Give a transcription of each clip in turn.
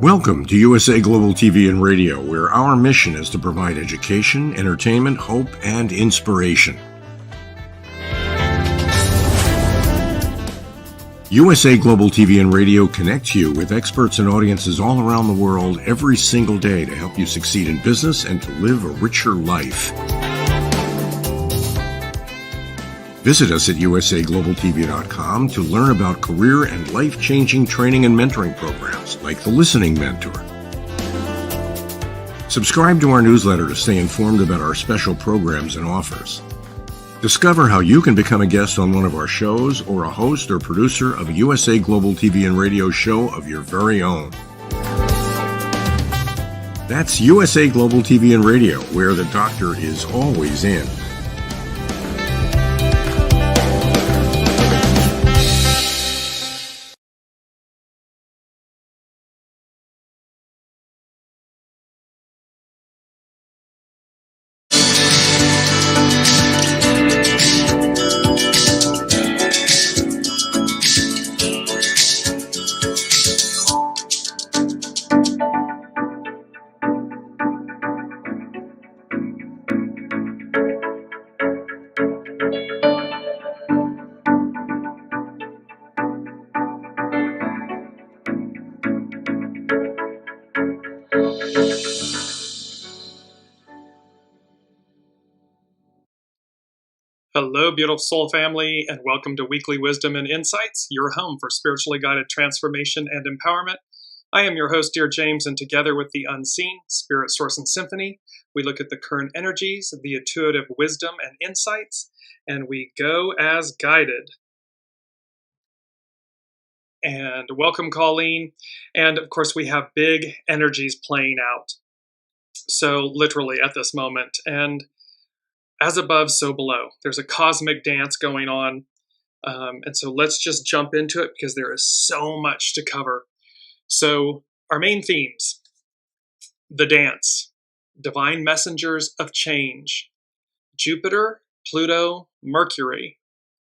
Welcome to USA Global TV and Radio, where our mission is to provide education, entertainment, hope, and inspiration. USA Global TV and Radio connects you with experts and audiences all around the world every single day to help you succeed in business and to live a richer life. Visit us at usaglobaltv.com to learn about career and life-changing training and mentoring programs like the Listening Mentor. Subscribe to our newsletter to stay informed about our special programs and offers. Discover how you can become a guest on one of our shows or a host or producer of a USA Global TV and Radio show of your very own. That's USA Global TV and Radio, where the doctor is always in. Hello, beautiful soul family, and welcome to Weekly Wisdom and Insights, your home for spiritually guided transformation and empowerment. I am your host, Dearjames, and together with the unseen, Spirit, Source, and Symphony, we look at the current energies, the intuitive wisdom and insights, and we go as guided. And welcome, Colleen. And of course, we have big energies playing out. So literally at this moment. And as above, so below. There's a cosmic dance going on. And so let's just jump into it because there is so much to cover. So our main themes: the dance, divine messengers of change, Jupiter, Pluto, Mercury.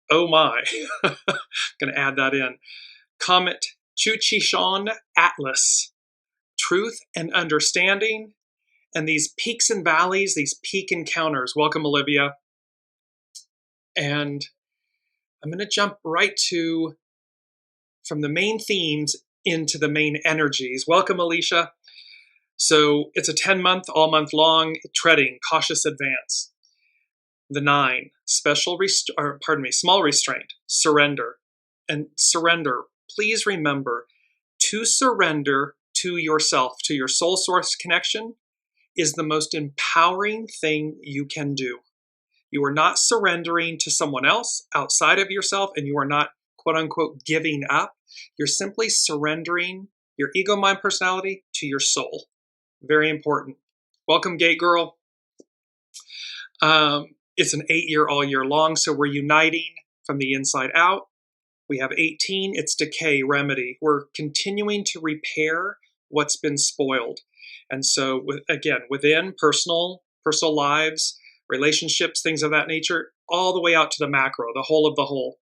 Oh my, going to add that in. Comet, CHING, Atlas, truth and understanding, and these peaks and valleys, these peak encounters. Welcome, Olivia. And I'm going to jump right from the main themes into the main energies. Welcome, Alicia. So it's a 10-month, all month long, treading, cautious advance. The 9, small restraint, surrender. And surrender, please remember, to surrender to yourself, to your soul source connection, is the most empowering thing you can do. You are not surrendering to someone else outside of yourself, and you are not, quote unquote, giving up. You're simply surrendering your ego, mind, personality to your soul. Very important. Welcome, Gate Girl. It's an 8-year all year long, so we're uniting from the inside out. We have 18, it's decay, remedy. We're continuing to repair what's been spoiled. And so, again, within personal lives, relationships, things of that nature, all the way out to the macro, the whole of the whole.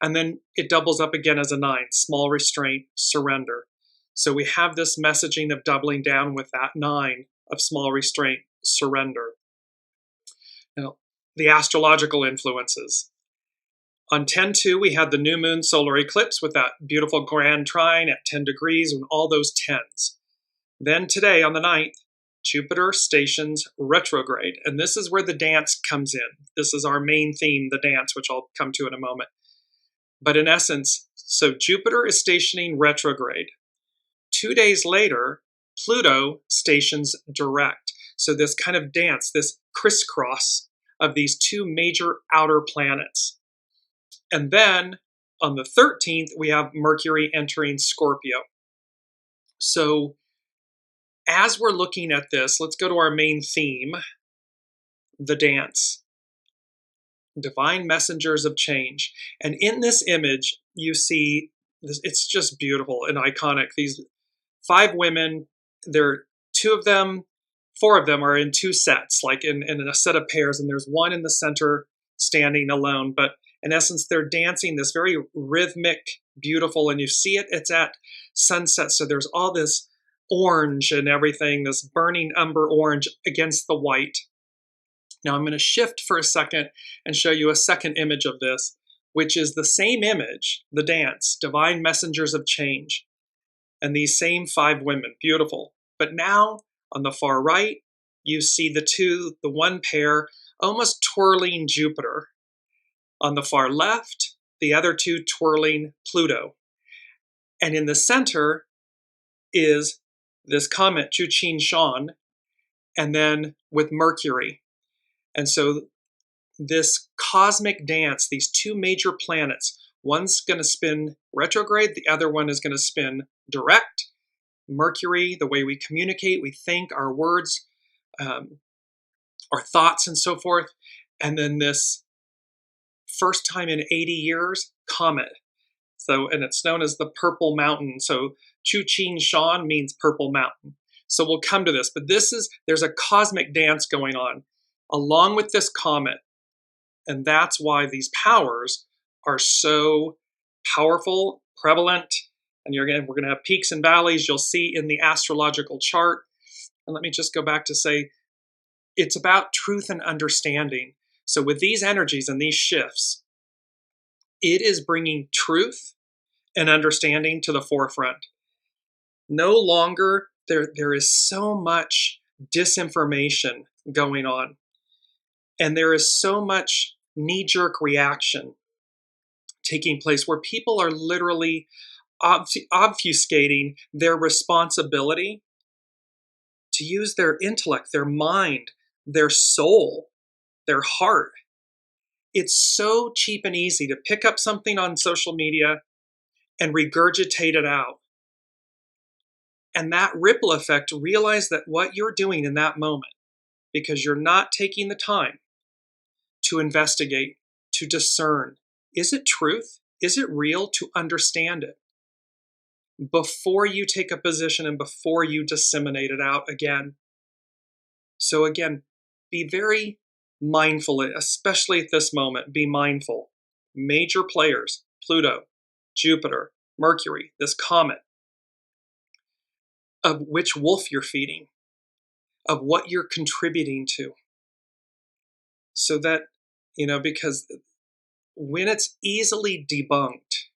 And then it doubles up again as a 9, small restraint, surrender. So we have this messaging of doubling down with that 9 of small restraint, surrender. Now, the astrological influences. On 10-2, we had the new moon solar eclipse with that beautiful grand trine at 10 degrees and all those 10s. Then today, on the 9th, Jupiter stations retrograde. And this is where the dance comes in. This is our main theme, the dance, which I'll come to in a moment. But in essence, so Jupiter is stationing retrograde. 2 days later, Pluto stations direct. So this kind of dance, this crisscross of these two major outer planets. And then on the 13th, we have Mercury entering Scorpio. So as we're looking at this, let's go to our main theme, the dance, divine messengers of change. And in this image, you see, it's just beautiful and iconic. These 5 women, there 4 of them are in 2 sets, like in a set of pairs, and there's one in the center standing alone. But in essence, they're dancing this very rhythmic, beautiful, and you see it, it's at sunset. So there's all this orange and everything, this burning umber orange against the white. Now I'm going to shift for a second and show you a second image of this, which is the same image, the dance, Divine Messengers of Change, and these same 5 women, beautiful. But now on the far right, you see the one pair almost twirling Jupiter. On the far left, the other 2 twirling Pluto. And in the center is this comet CHING, and then with Mercury. And so this cosmic dance, these 2 major planets, one's going to spin retrograde, the other one is going to spin direct. Mercury, the way we communicate, we think, our words, our thoughts, and so forth. And then this first time in 80 years, comet. So, and it's known as the Purple Mountain. So CHING means Purple Mountain. So we'll come to this, but there's a cosmic dance going on along with this comet. And that's why these powers are so powerful, prevalent, and we're going to have peaks and valleys you'll see in the astrological chart. And let me just go back to say, it's about truth and understanding. So with these energies and these shifts, it is bringing truth and understanding to the forefront. No longer, there is so much disinformation going on. And there is so much knee-jerk reaction taking place where people are literally obfuscating their responsibility to use their intellect, their mind, their soul, their heart. It's so cheap and easy to pick up something on social media and regurgitate it out. And that ripple effect, realize that what you're doing in that moment, because you're not taking the time to investigate, to discern, is it truth? Is it real? To understand it before you take a position and before you disseminate it out again. So again, be very mindful, especially at this moment, be mindful. Major players, Pluto, Jupiter, Mercury, this comet, of which wolf you're feeding, of what you're contributing to. So that, because when it's easily debunked,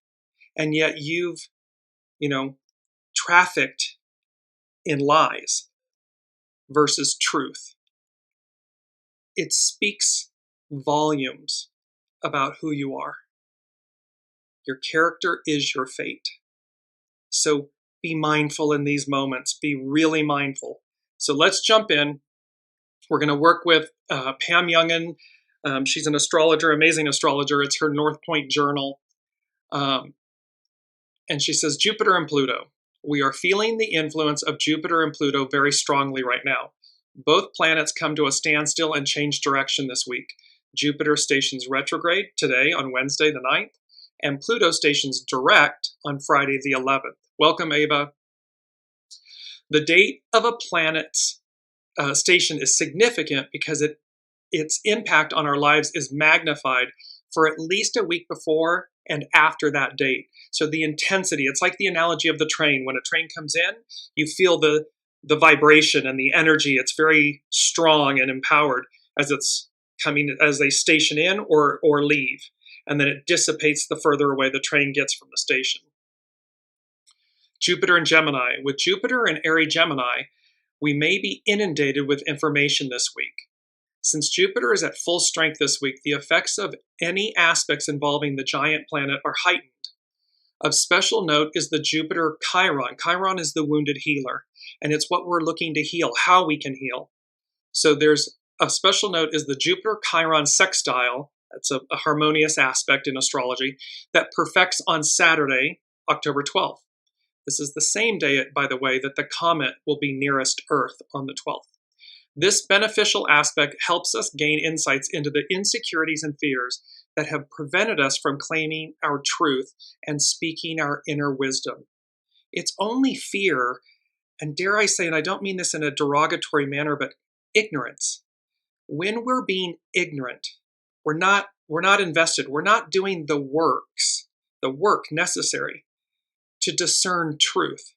and yet you've, trafficked in lies versus truth, it speaks volumes about who you are. Your character is your fate. So be mindful in these moments. Be really mindful. So let's jump in. We're going to work with Pam Youngin. She's an astrologer, amazing astrologer. It's her North Point journal. And she says, Jupiter and Pluto. We are feeling the influence of Jupiter and Pluto very strongly right now. Both planets come to a standstill and change direction this week. Jupiter stations retrograde today on Wednesday the 9th, and Pluto stations direct on Friday the 11th. Welcome, Ava. The date of a planet's station is significant because its impact on our lives is magnified for at least a week before and after that date. So the intensity, it's like the analogy of the train. When a train comes in, you feel the vibration and the energy. It's very strong and empowered as it's coming, as they station in or leave. And then it dissipates the further away the train gets from the station. Jupiter and Gemini. With Jupiter and Aries Gemini, we may be inundated with information this week. Since Jupiter is at full strength this week, the effects of any aspects involving the giant planet are heightened. Of special note is the Jupiter Chiron. Chiron is the wounded healer, and it's what we're looking to heal, how we can heal. So there's a special note is the Jupiter Chiron sextile. That's a harmonious aspect in astrology that perfects on Saturday, October 12th. This is the same day, by the way, that the comet will be nearest Earth on the 12th. This beneficial aspect helps us gain insights into the insecurities and fears that have prevented us from claiming our truth and speaking our inner wisdom. It's only fear, and dare I say, and I don't mean this in a derogatory manner, but ignorance. When we're being ignorant, we're not invested, we're not doing the work necessary to discern truth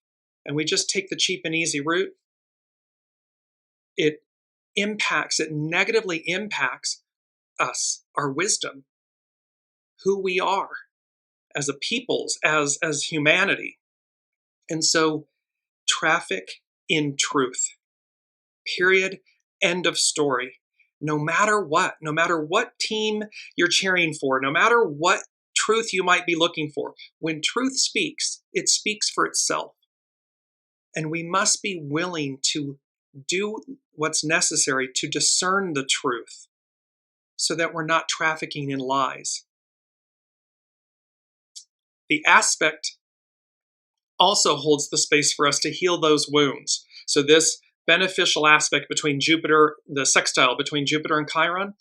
and we just take the cheap and easy route, it negatively impacts us, our wisdom, who we are as a peoples, as humanity. And so traffic in truth. Period. End of story. No matter what team you're cheering for, no matter what truth you might be looking for, when truth speaks, it speaks for itself. And we must be willing to do what's necessary to discern the truth so that we're not trafficking in lies. The aspect also holds the space for us to heal those wounds. So this beneficial aspect between Jupiter, the sextile between Jupiter and Chiron,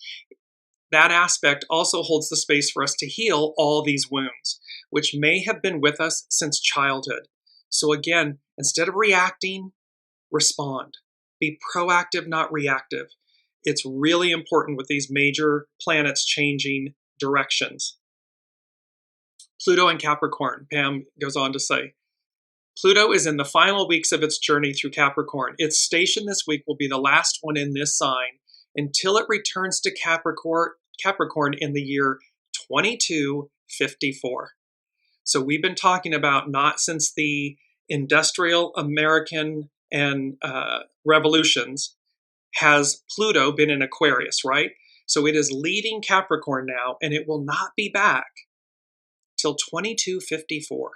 that aspect also holds the space for us to heal all these wounds, which may have been with us since childhood. So again, instead of reacting, respond. Be proactive, not reactive. It's really important with these major planets changing directions. Pluto and Capricorn, Pam goes on to say, Pluto is in the final weeks of its journey through Capricorn. Its station this week will be the last one in this sign until it returns to Capricorn in the year 2254. So we've been talking about, not since the industrial American and revolutions has Pluto been in Aquarius, right? So it is leading Capricorn now, and it will not be back till 2254.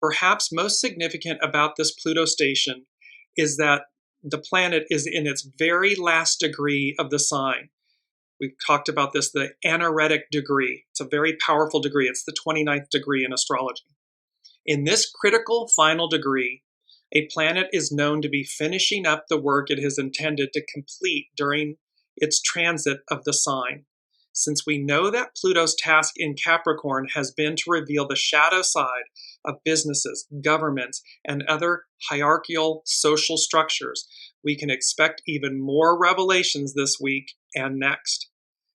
Perhaps most significant about this Pluto station is that the planet is in its very last degree of the sign. We've talked about this, the anaretic degree. It's a very powerful degree. It's the 29th degree in astrology. In this critical final degree, a planet is known to be finishing up the work it has intended to complete during its transit of the sign. Since we know that Pluto's task in Capricorn has been to reveal the shadow side of businesses, governments, and other hierarchical social structures, we can expect even more revelations this week and next,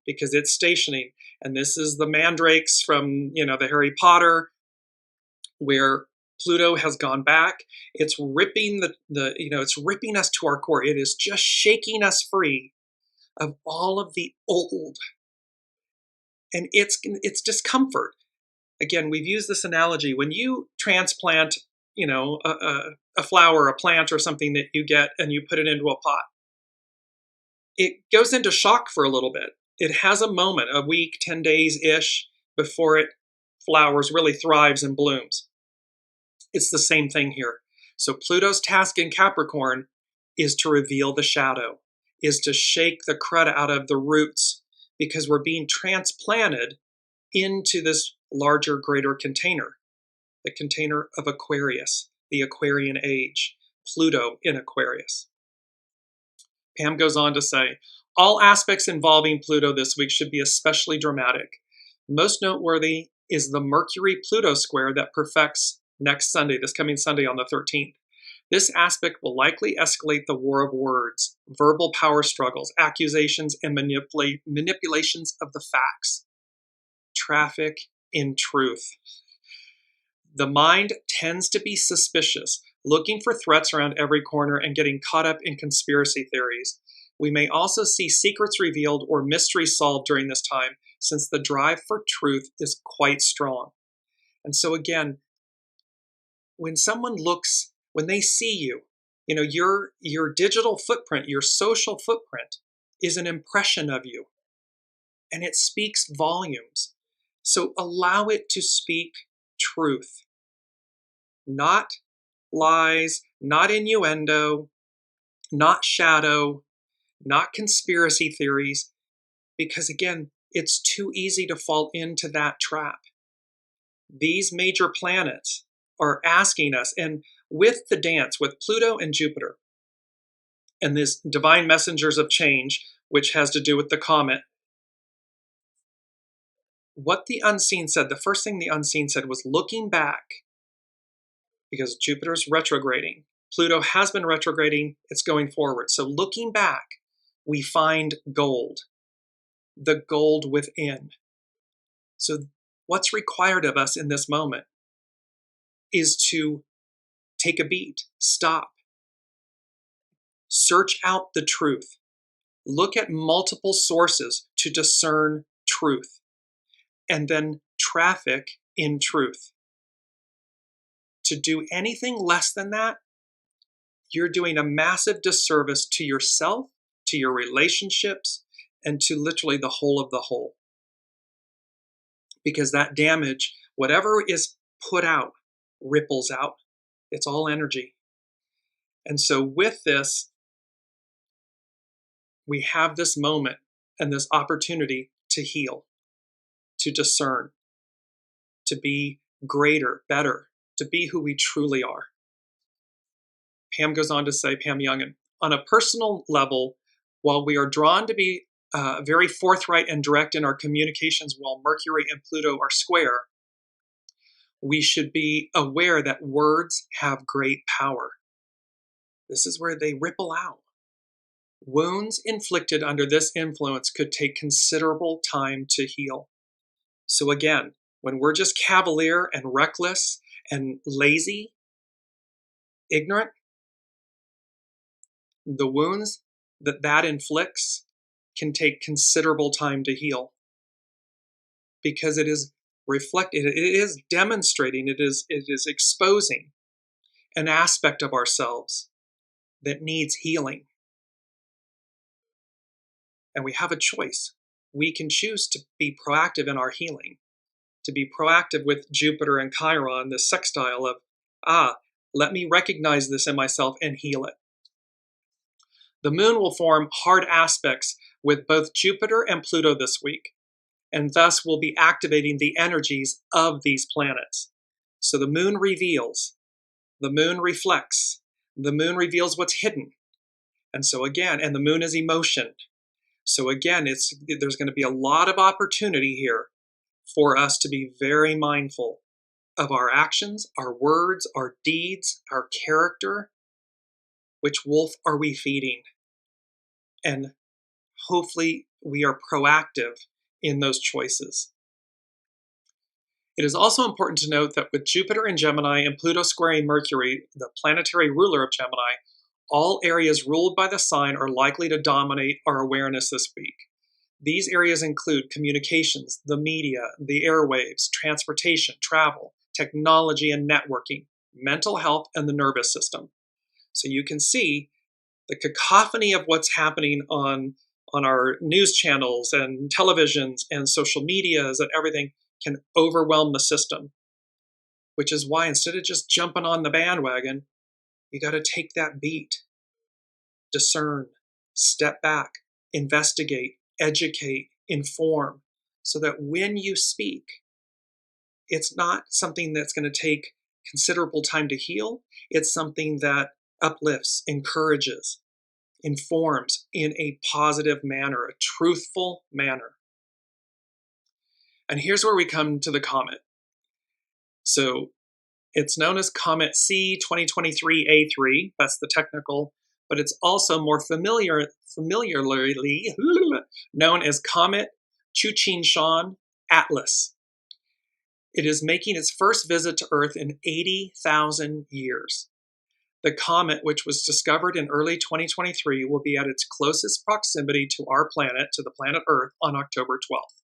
because it's stationing. And this is the mandrakes from, the Harry Potter, where Pluto has gone back. It's ripping it's ripping us to our core. It is just shaking us free of all of the old. And it's discomfort. Again, we've used this analogy. When you transplant, a flower, a plant, or something that you get, and you put it into a pot, it goes into shock for a little bit. It has a moment, a week, 10 days-ish, before it flowers, really thrives and blooms. It's the same thing here. So Pluto's task in Capricorn is to reveal the shadow, is to shake the crud out of the roots, because we're being transplanted into this larger, greater container, the container of Aquarius, the Aquarian age, Pluto in Aquarius. Pam goes on to say, all aspects involving Pluto this week should be especially dramatic. Most noteworthy is the Mercury-Pluto square that perfects next Sunday, this coming Sunday on the 13th. This aspect will likely escalate the war of words, verbal power struggles, accusations, and manipulations of the facts. Traffic in truth. The mind tends to be suspicious, looking for threats around every corner and getting caught up in conspiracy theories. We may also see secrets revealed or mysteries solved during this time, since the drive for truth is quite strong. And so again, when they see you, your digital footprint, your social footprint is an impression of you, and it speaks volumes. So allow it to speak truth, not lies, not innuendo, not shadow, not conspiracy theories, because again, it's too easy to fall into that trap. These major planets are asking us, and with the dance, with Pluto and Jupiter, and this divine messengers of change, which has to do with the comet, what the unseen said, the first thing the unseen said was looking back, because Jupiter's retrograding. Pluto has been retrograding, it's going forward. So looking back, we find gold, the gold within. So what's required of us in this moment is to Take a beat. Stop. Search out the truth. Look at multiple sources to discern truth, and then traffic in truth. To do anything less than that, you're doing a massive disservice to yourself, to your relationships, and to literally the whole of the whole. Because that damage, whatever is put out, ripples out. It's all energy. And so with this, we have this moment and this opportunity to heal, to discern, to be greater, better, to be who we truly are. Pam goes on to say, Pam Youngin, on a personal level, while we are drawn to be very forthright and direct in our communications while Mercury and Pluto are square, we should be aware that words have great power. This is where they ripple out. Wounds inflicted under this influence could take considerable time to heal. So again, when we're just cavalier and reckless and lazy, ignorant, the wounds that inflicts can take considerable time to heal, because it is reflected, it is demonstrating, it is exposing an aspect of ourselves that needs healing. And we have a choice. We can choose to be proactive in our healing, to be proactive with Jupiter and Chiron, this sextile of, let me recognize this in myself and heal it. The moon will form hard aspects with both Jupiter and Pluto this week, and thus will be activating the energies of these planets. So the moon reveals, the moon reflects, the moon reveals what's hidden. And so again, and the moon is emotion. So again, there's going to be a lot of opportunity here for us to be very mindful of our actions, our words, our deeds, our character. Which wolf are we feeding? And hopefully we are proactive in those choices. It is also important to note that with Jupiter in Gemini and Pluto squaring Mercury, the planetary ruler of Gemini, all areas ruled by the sign are likely to dominate our awareness this week. These areas include communications, the media, the airwaves, transportation, travel, technology and networking, mental health, and the nervous system. So you can see the cacophony of what's happening on our news channels and televisions and social medias and everything can overwhelm the system, which is why instead of just jumping on the bandwagon, you got to take that beat, discern, step back, investigate, educate, inform, so that when you speak, it's not something that's going to take considerable time to heal. It's something that uplifts, encourages, informs in a positive manner, a truthful manner. And here's where we come to the comet. So it's known as Comet C 2023A3, that's the technical, but it's also more familiarly known as Comet CHING Atlas. It is making its first visit to Earth in 80,000 years. The comet, which was discovered in early 2023, will be at its closest proximity to our planet, to the planet Earth, on October 12th.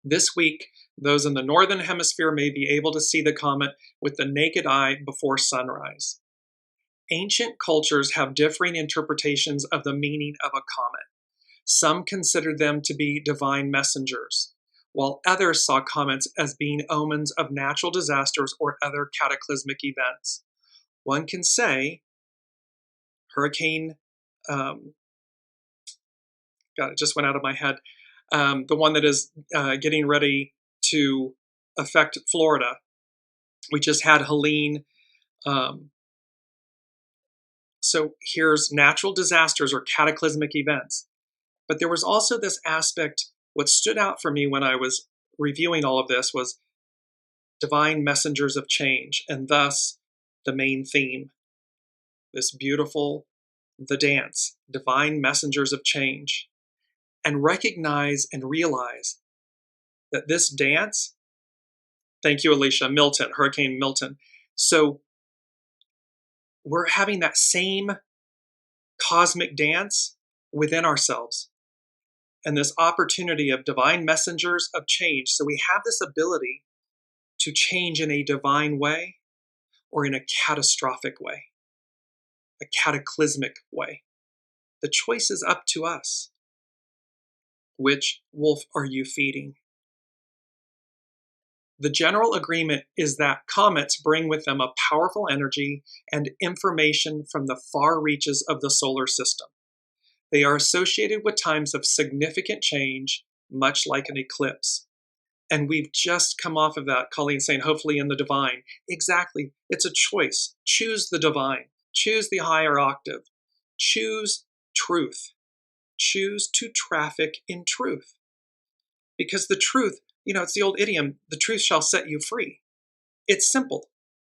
This week, those in the northern hemisphere may be able to see the comet with the naked eye before sunrise. Ancient cultures have differing interpretations of the meaning of a comet. Some considered them to be divine messengers, while others saw comets as being omens of natural disasters or other cataclysmic events. One can say Hurricane, it just went out of my head, the one that is getting ready to affect Florida. We just had Helene. So here's natural disasters or cataclysmic events. But there was also this aspect, what stood out for me when I was reviewing all of this was divine messengers of change, and thus the main theme, this beautiful, the dance, divine messengers of change. And recognize and realize that this dance, thank you, Alicia, Milton, Hurricane Milton. So we're having that same cosmic dance within ourselves and this opportunity of divine messengers of change. So we have this ability to change in a divine way or in a catastrophic way, a cataclysmic way. The choice is up to us. Which wolf are you feeding? The general agreement is that comets bring with them a powerful energy and information from the far reaches of the solar system. They are associated with times of significant change, much like an eclipse. And we've just come off of that, Colleen saying, hopefully in the divine. Exactly. It's a choice. Choose the divine. Choose the higher octave. Choose truth. Choose to traffic in truth. Because the truth, it's the old idiom, the truth shall set you free. It's simple.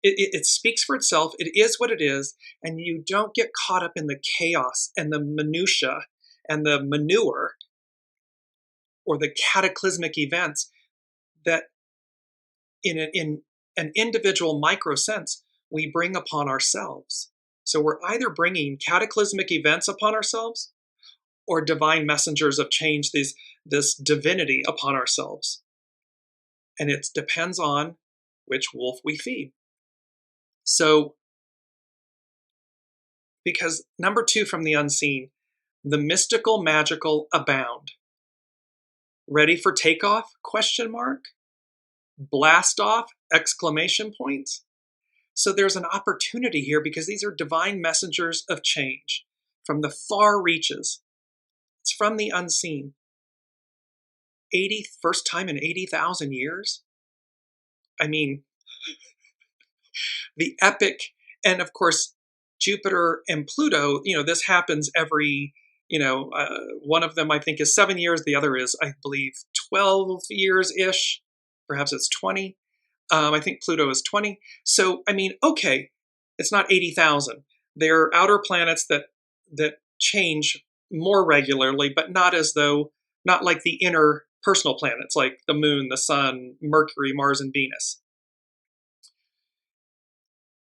It speaks for itself. It is what it is. And you don't get caught up in the chaos and the minutia and the manure or the cataclysmic events that in an individual micro sense, we bring upon ourselves. So we're either bringing cataclysmic events upon ourselves or divine messengers of change, this divinity upon ourselves. And it depends on which wolf we feed. So, because number 2 from the unseen, the mystical, magical abound. Ready for takeoff? Question mark. Blast off! Exclamation points. So there's an opportunity here because these are divine messengers of change from the far reaches. It's from the unseen. First time in 80,000 years? I mean, the epic, and of course, Jupiter and Pluto, this happens every, one of them I think is 7 years. The other is, I believe, 12 years-ish. Perhaps it's 20. I think Pluto is 20. So, okay, it's not 80,000. They're outer planets that change more regularly, but not like the inner personal planets like the moon, the sun, Mercury, Mars, and Venus.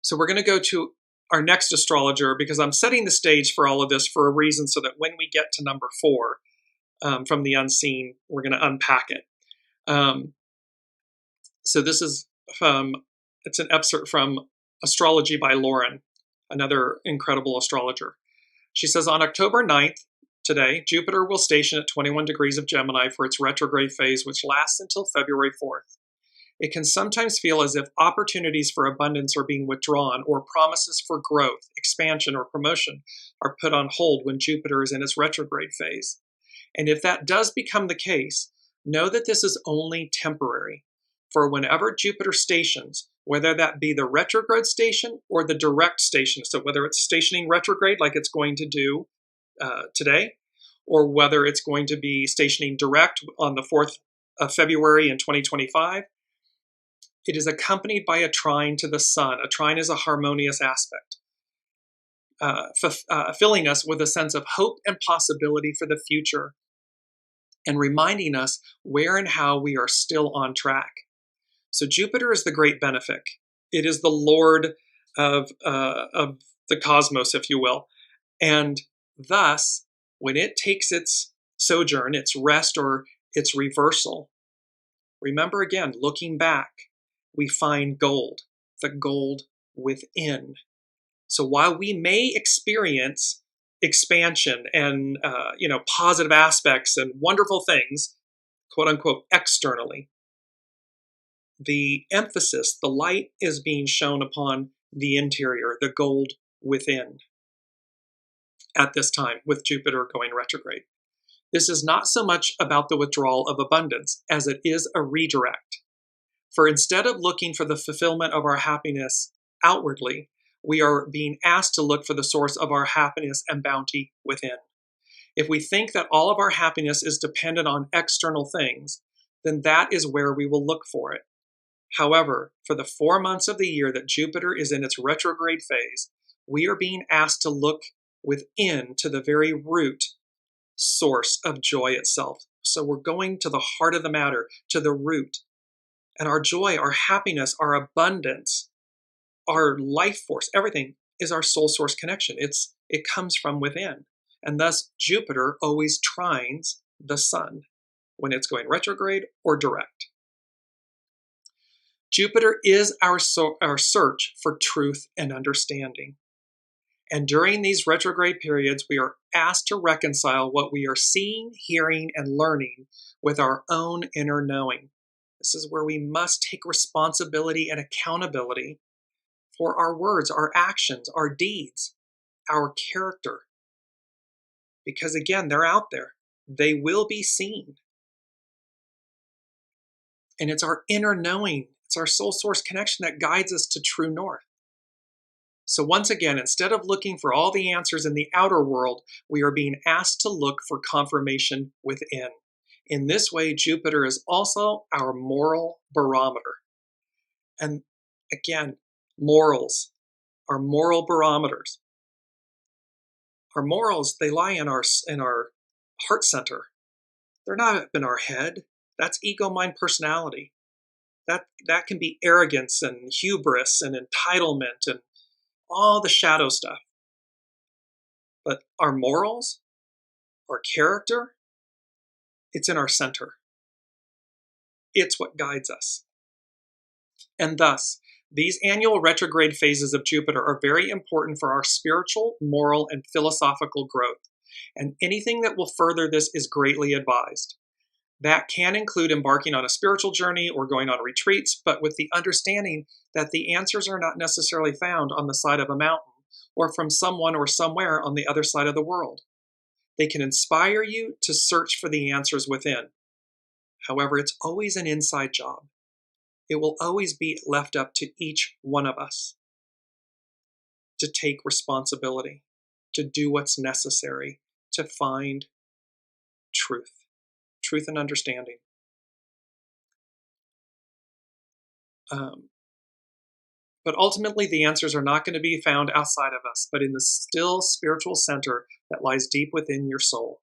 So we're going to go to our next astrologer because I'm setting the stage for all of this for a reason so that when we get to number 4 from the unseen, we're going to unpack it. So this is it's an excerpt from Astrology by Lauren, another incredible astrologer. She says, on October 9th, today, Jupiter will station at 21 degrees of Gemini for its retrograde phase, which lasts until February 4th. It can sometimes feel as if opportunities for abundance are being withdrawn or promises for growth, expansion, or promotion are put on hold when Jupiter is in its retrograde phase. And if that does become the case, know that this is only temporary. For whenever Jupiter stations, whether that be the retrograde station or the direct station, so whether it's stationing retrograde like it's going to do today, or whether it's going to be stationing direct on the 4th of February in 2025, it is accompanied by a trine to the sun. A trine is a harmonious aspect, filling us with a sense of hope and possibility for the future and reminding us where and how we are still on track. So Jupiter is the great benefic. It is the Lord of the cosmos, if you will. And thus, when it takes its sojourn, its rest, or its reversal, remember again, looking back, we find gold, the gold within. So while we may experience expansion and positive aspects and wonderful things, quote unquote, externally, the emphasis, the light is being shown upon the interior, the gold within at this time with Jupiter going retrograde. This is not so much about the withdrawal of abundance as it is a redirect. For instead of looking for the fulfillment of our happiness outwardly, we are being asked to look for the source of our happiness and bounty within. If we think that all of our happiness is dependent on external things, then that is where we will look for it. However, for the 4 months of the year that Jupiter is in its retrograde phase, we are being asked to look within to the very root source of joy itself. So we're going to the heart of the matter, to the root. And our joy, our happiness, our abundance, our life force, everything is our soul source connection. It comes from within. And thus, Jupiter always trines the sun when it's going retrograde or direct. Jupiter is our search for truth and understanding. And during these retrograde periods, we are asked to reconcile what we are seeing, hearing, and learning with our own inner knowing. This is where we must take responsibility and accountability for our words, our actions, our deeds, our character. Because again, they're out there. They will be seen. And it's our inner knowing, it's our soul source connection that guides us to true north. So once again, instead of looking for all the answers in the outer world, we are being asked to look for confirmation within. In this way, Jupiter is also our moral barometer. And again, morals are moral barometers. Our morals, they lie in our heart center. They're not up in our head. That's ego, mind, personality. That can be arrogance and hubris and entitlement and all the shadow stuff. But our morals, our character, it's in our center. It's what guides us. And thus, these annual retrograde phases of Jupiter are very important for our spiritual, moral, and philosophical growth. And anything that will further this is greatly advised. That can include embarking on a spiritual journey or going on retreats, but with the understanding that the answers are not necessarily found on the side of a mountain or from someone or somewhere on the other side of the world. They can inspire you to search for the answers within. However, it's always an inside job. It will always be left up to each one of us to take responsibility, to do what's necessary to find truth and understanding. But ultimately, the answers are not going to be found outside of us, but in the still spiritual center that lies deep within your soul.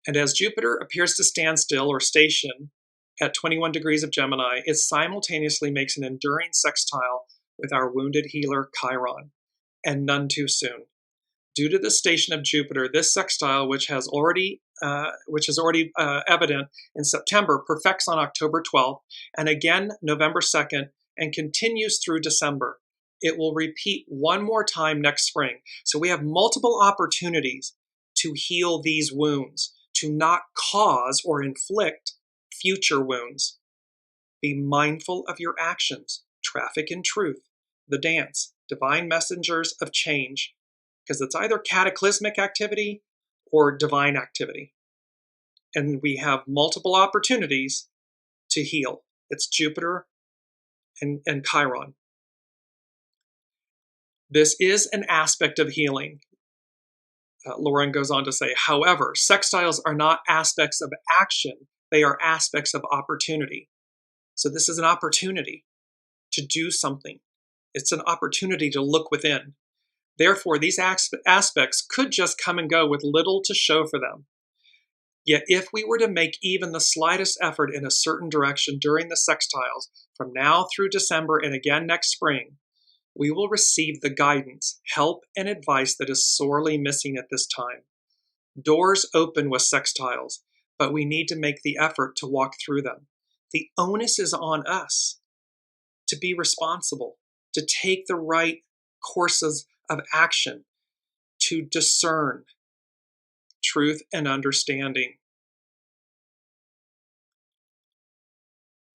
And as Jupiter appears to stand still or station at 21 degrees of Gemini, it simultaneously makes an enduring sextile with our wounded healer Chiron, and none too soon. Due to the station of Jupiter, this sextile, which is already evident in September, perfects on October 12th, and again November 2nd, and continues through December. It will repeat one more time next spring. So we have multiple opportunities to heal these wounds, to not cause or inflict future wounds. Be mindful of your actions. Traffic in truth, the dance, divine messengers of change, because it's either cataclysmic activity or divine activity. And we have multiple opportunities to heal. It's Jupiter and Chiron. This is an aspect of healing. Lauren goes on to say, however, sextiles are not aspects of action. They are aspects of opportunity. So this is an opportunity to do something. It's an opportunity to look within. Therefore, these aspects could just come and go with little to show for them. Yet if we were to make even the slightest effort in a certain direction during the sextiles, from now through December and again next spring, we will receive the guidance, help, and advice that is sorely missing at this time. Doors open with sextiles, but we need to make the effort to walk through them. The onus is on us to be responsible, to take the right courses of action, to discern truth and understanding.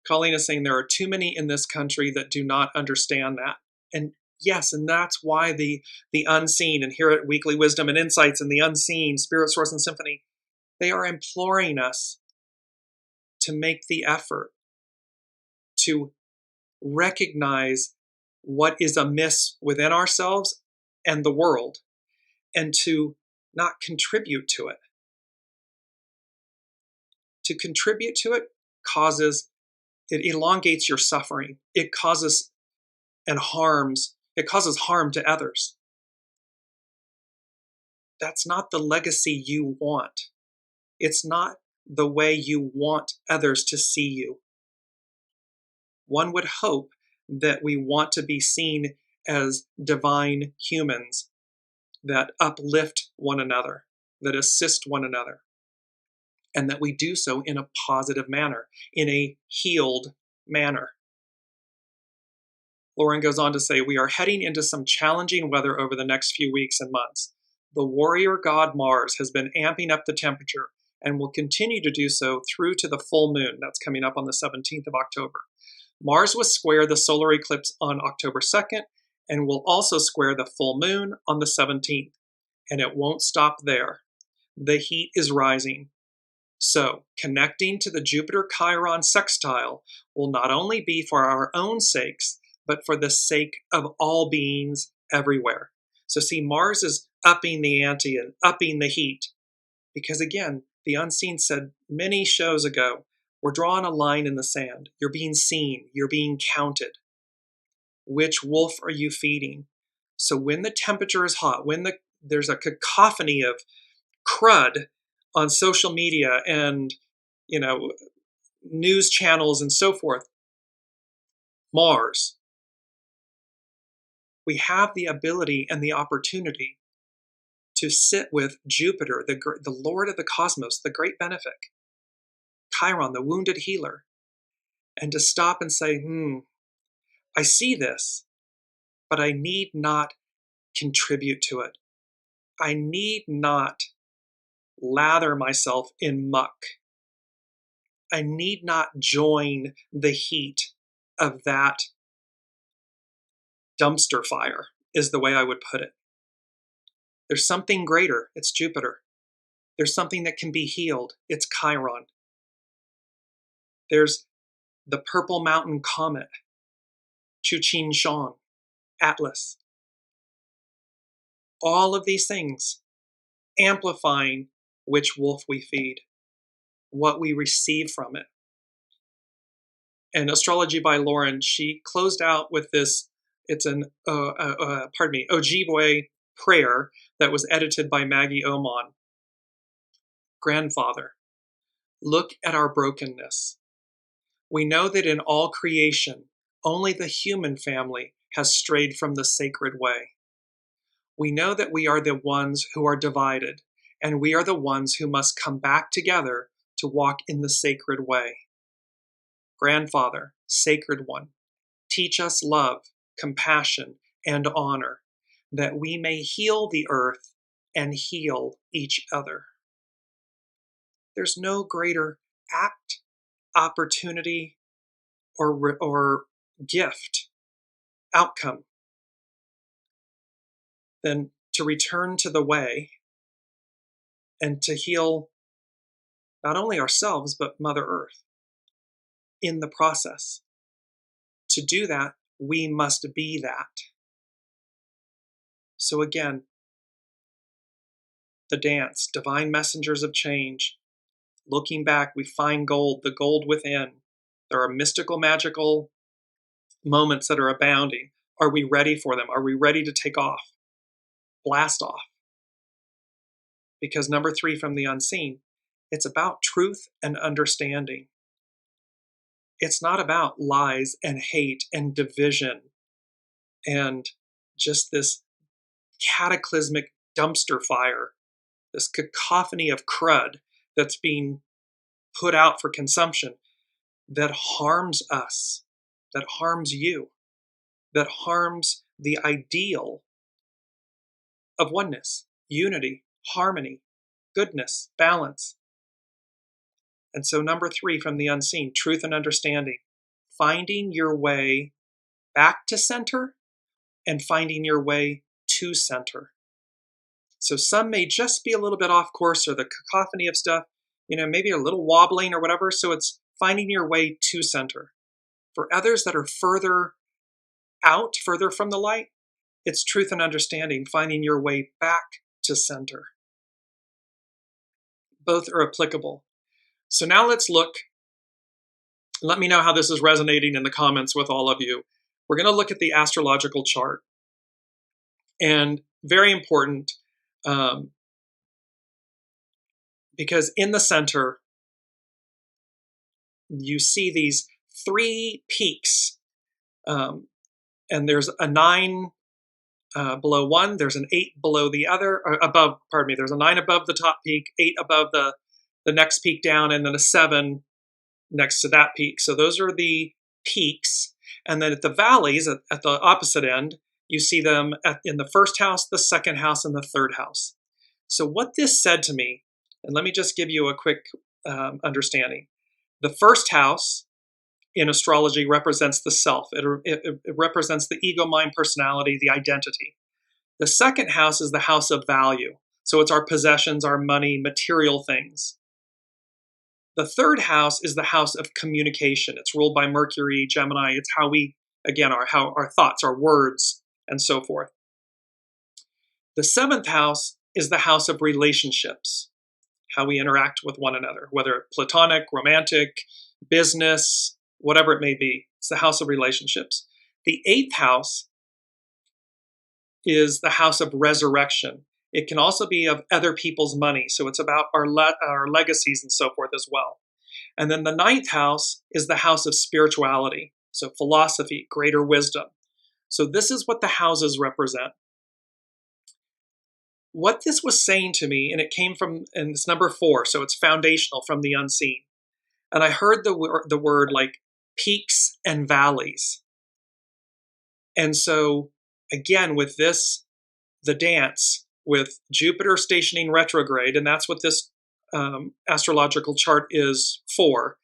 Colleen is saying there are too many in this country that do not understand that. And yes, and that's why the unseen, and here at Weekly Wisdom and Insights and the unseen, Spirit, Source, and Symphony, they are imploring us to make the effort to recognize what is amiss within ourselves and the world, and to not contribute to it. To contribute to it it elongates your suffering. It causes harm to others. That's not the legacy you want. It's not the way you want others to see you. One would hope that we want to be seen as divine humans that uplift one another, that assist one another, and that we do so in a positive manner, in a healed manner. Lauren goes on to say, we are heading into some challenging weather over the next few weeks and months. The warrior god Mars has been amping up the temperature and will continue to do so through to the full moon. That's coming up on the 17th of October. Mars will square the solar eclipse on October 2nd and will also square the full moon on the 17th. And it won't stop there. The heat is rising. So, connecting to the Jupiter-Chiron sextile will not only be for our own sakes, but for the sake of all beings everywhere. So see, Mars is upping the ante and upping the heat. Because again, the Unseen said many shows ago, we're drawing a line in the sand. You're being seen. You're being counted. Which wolf are you feeding? So when the temperature is hot, when there's a cacophony of crud on social media and, news channels and so forth, Mars, we have the ability and the opportunity to sit with Jupiter, the Lord of the cosmos, the great benefic, Chiron, the wounded healer, and to stop and say, I see this, but I need not contribute to it. I need not lather myself in muck. I need not join the heat of that dumpster fire, is the way I would put it. There's something greater. It's Jupiter. There's something that can be healed. It's Chiron. There's the Purple Mountain Comet, CHING, Atlas. All of these things amplifying which wolf we feed, what we receive from it. And Astrology by Lauren, she closed out with this, it's an Ojibwe prayer that was edited by Maggie Oman. Grandfather, look at our brokenness. We know that in all creation, only the human family has strayed from the sacred way. We know that we are the ones who are divided, and we are the ones who must come back together to walk in the sacred way. Grandfather, Sacred One, teach us love, compassion, and honor, that we may heal the earth and heal each other. There's no greater act, opportunity, or gift, outcome, than to return to the way and to heal not only ourselves, but Mother Earth in the process. To do that, we must be that. So again, the dance, divine messengers of change. Looking back, we find gold, the gold within. There are mystical, magical moments that are abounding. Are we ready for them? Are we ready to take off? Blast off. Because number 3 from the Unseen, it's about truth and understanding. It's not about lies and hate and division and just this cataclysmic dumpster fire, this cacophony of crud that's being put out for consumption that harms us, that harms you, that harms the ideal of oneness, unity, harmony, goodness, balance. And so number 3 from the Unseen, truth and understanding, finding your way back to center and finding your way to center. So some may just be a little bit off course, or the cacophony of stuff, maybe a little wobbling or whatever. So it's finding your way to center. For others that are further out, further from the light, it's truth and understanding, finding your way back to center. Both are applicable. So now let's look. Let me know how this is resonating in the comments with all of you. We're going to look at the astrological chart. And very important, because in the center, you see these 3 peaks. And there's a 9 below one, there's an 8 below the other, or above, pardon me, there's a 9 above the top peak, 8 above the next peak down, and then a 7 next to that peak. So those are the peaks. And then at the valleys, at the opposite end, you see them in the first house, the second house, and the third house. So what this said to me, and let me just give you a quick understanding. The first house in astrology represents the self. It represents the ego, mind, personality, the identity. The second house is the house of value. So it's our possessions, our money, material things. The third house is the house of communication. It's ruled by Mercury, Gemini. It's how we, again, how our thoughts, our words, and so forth. The seventh house is the house of relationships, how we interact with one another, whether platonic, romantic, business, whatever it may be. It's the house of relationships. The eighth house is the house of resurrection. It can also be of other people's money. So it's about our legacies and so forth as well. And then the ninth house is the house of spirituality. So philosophy, greater wisdom. So this is what the houses represent. What this was saying to me, and it came from, and it's number 4, so it's foundational, from the unseen. And I heard the word like peaks and valleys. And so again, with this, the dance, with Jupiter stationing retrograde, and that's what this astrological chart is for.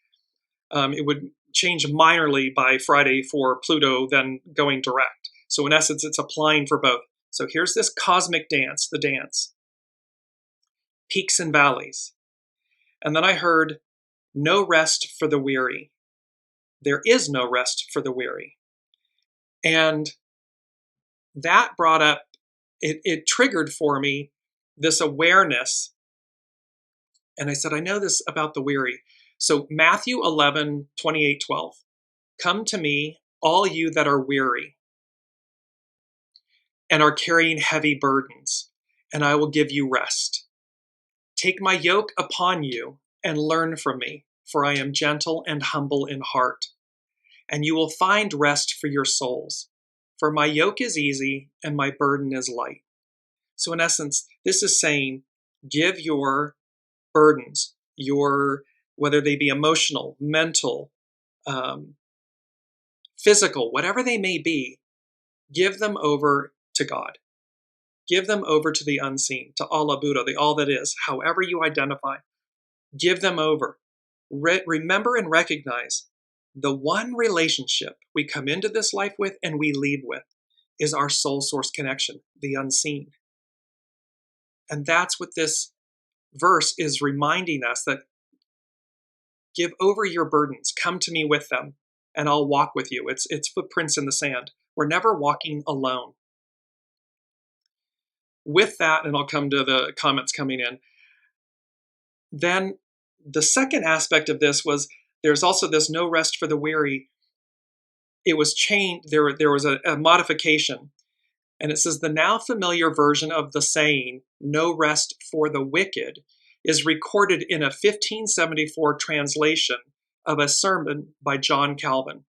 It would change minorly by Friday for Pluto, then going direct. So in essence, it's applying for both. So here's this cosmic dance, the dance. Peaks and valleys. And then I heard, no rest for the weary. There is no rest for the weary. And that brought up, it triggered for me this awareness. And I said, I know this about the weary. So Matthew 11, 28, 12. Come to me, all you that are weary and are carrying heavy burdens, and I will give you rest. Take my yoke upon you and learn from me, for I am gentle and humble in heart, and you will find rest for your souls. For my yoke is easy and my burden is light. So in essence, this is saying, give your burdens, whether they be emotional, mental, physical, whatever they may be, give them over to God. Give them over to the unseen, to Allah Buddha, the all that is, however you identify. Give them over. Remember and recognize the one relationship we come into this life with and we leave with is our soul source connection, the unseen. And that's what this verse is reminding us, that give over your burdens, come to me with them, and I'll walk with you. It's footprints in the sand. We're never walking alone. With that, and I'll come to the comments coming in, then the second aspect of this was there's also this no rest for the weary. It was changed, there was a modification. And it says the now familiar version of the saying, no rest for the wicked, is recorded in a 1574 translation of a sermon by John Calvin.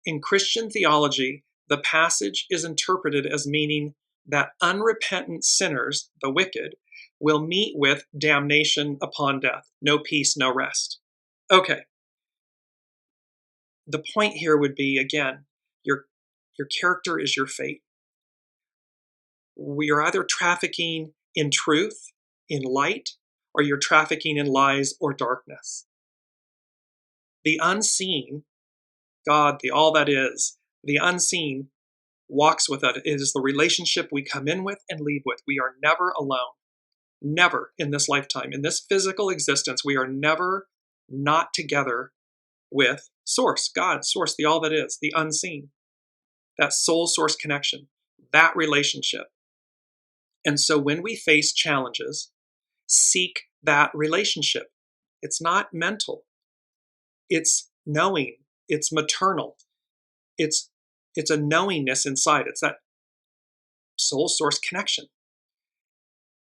In Christian theology, the passage is interpreted as meaning that unrepentant sinners, the wicked, will meet with damnation upon death. No peace, no rest. Okay. The point here would be, again, your character is your fate. We are either trafficking in truth, in light, or you're trafficking in lies or darkness. The unseen, God, the all that is, the unseen walks with us. It is the relationship we come in with and leave with. We are never alone. Never in this lifetime. In this physical existence, we are never not together with Source, God, Source, the all that is, the unseen. That soul source connection, that relationship. And so when we face challenges, seek that relationship. It's not mental. It's knowing. It's maternal. It's a knowingness inside. It's that soul source connection.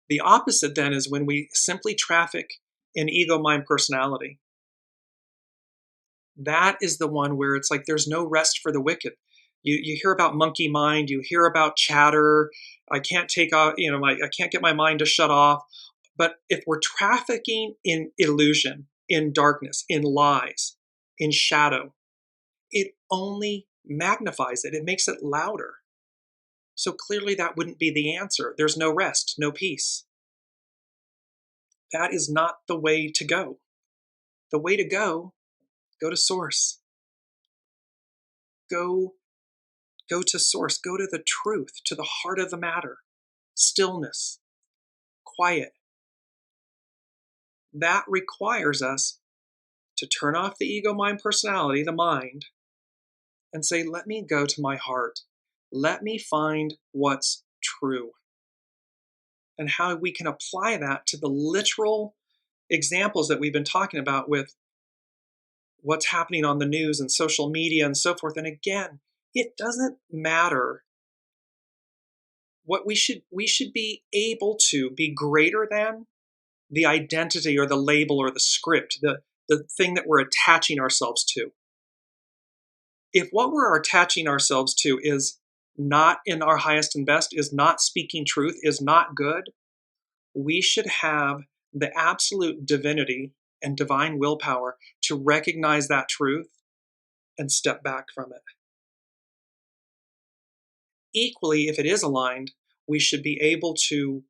The opposite then is when we simply traffic in ego, mind, personality. That is the one where it's like there's no rest for the wicked. You hear about monkey mind, you hear about chatter. I can't take off, I can't get my mind to shut off. But if we're trafficking in illusion, in darkness, in lies, in shadow, it only magnifies it. It makes it louder. So clearly that wouldn't be the answer. There's no rest, no peace. That is not the way to go. The way to go to source. Go to source. Go to the truth, to the heart of the matter. Stillness, quiet. That requires us to turn off the ego, mind, personality, the mind, and say, let me go to my heart. Let me find what's true. And how we can apply that to the literal examples that we've been talking about with what's happening on the news and social media and so forth. And again, it doesn't matter. What we should be able to be greater than the identity or the label or the script, the thing that we're attaching ourselves to. If what we're attaching ourselves to is not in our highest and best, is not speaking truth, is not good, we should have the absolute divinity and divine willpower to recognize that truth and step back from it. Equally, if it is aligned, we should be able to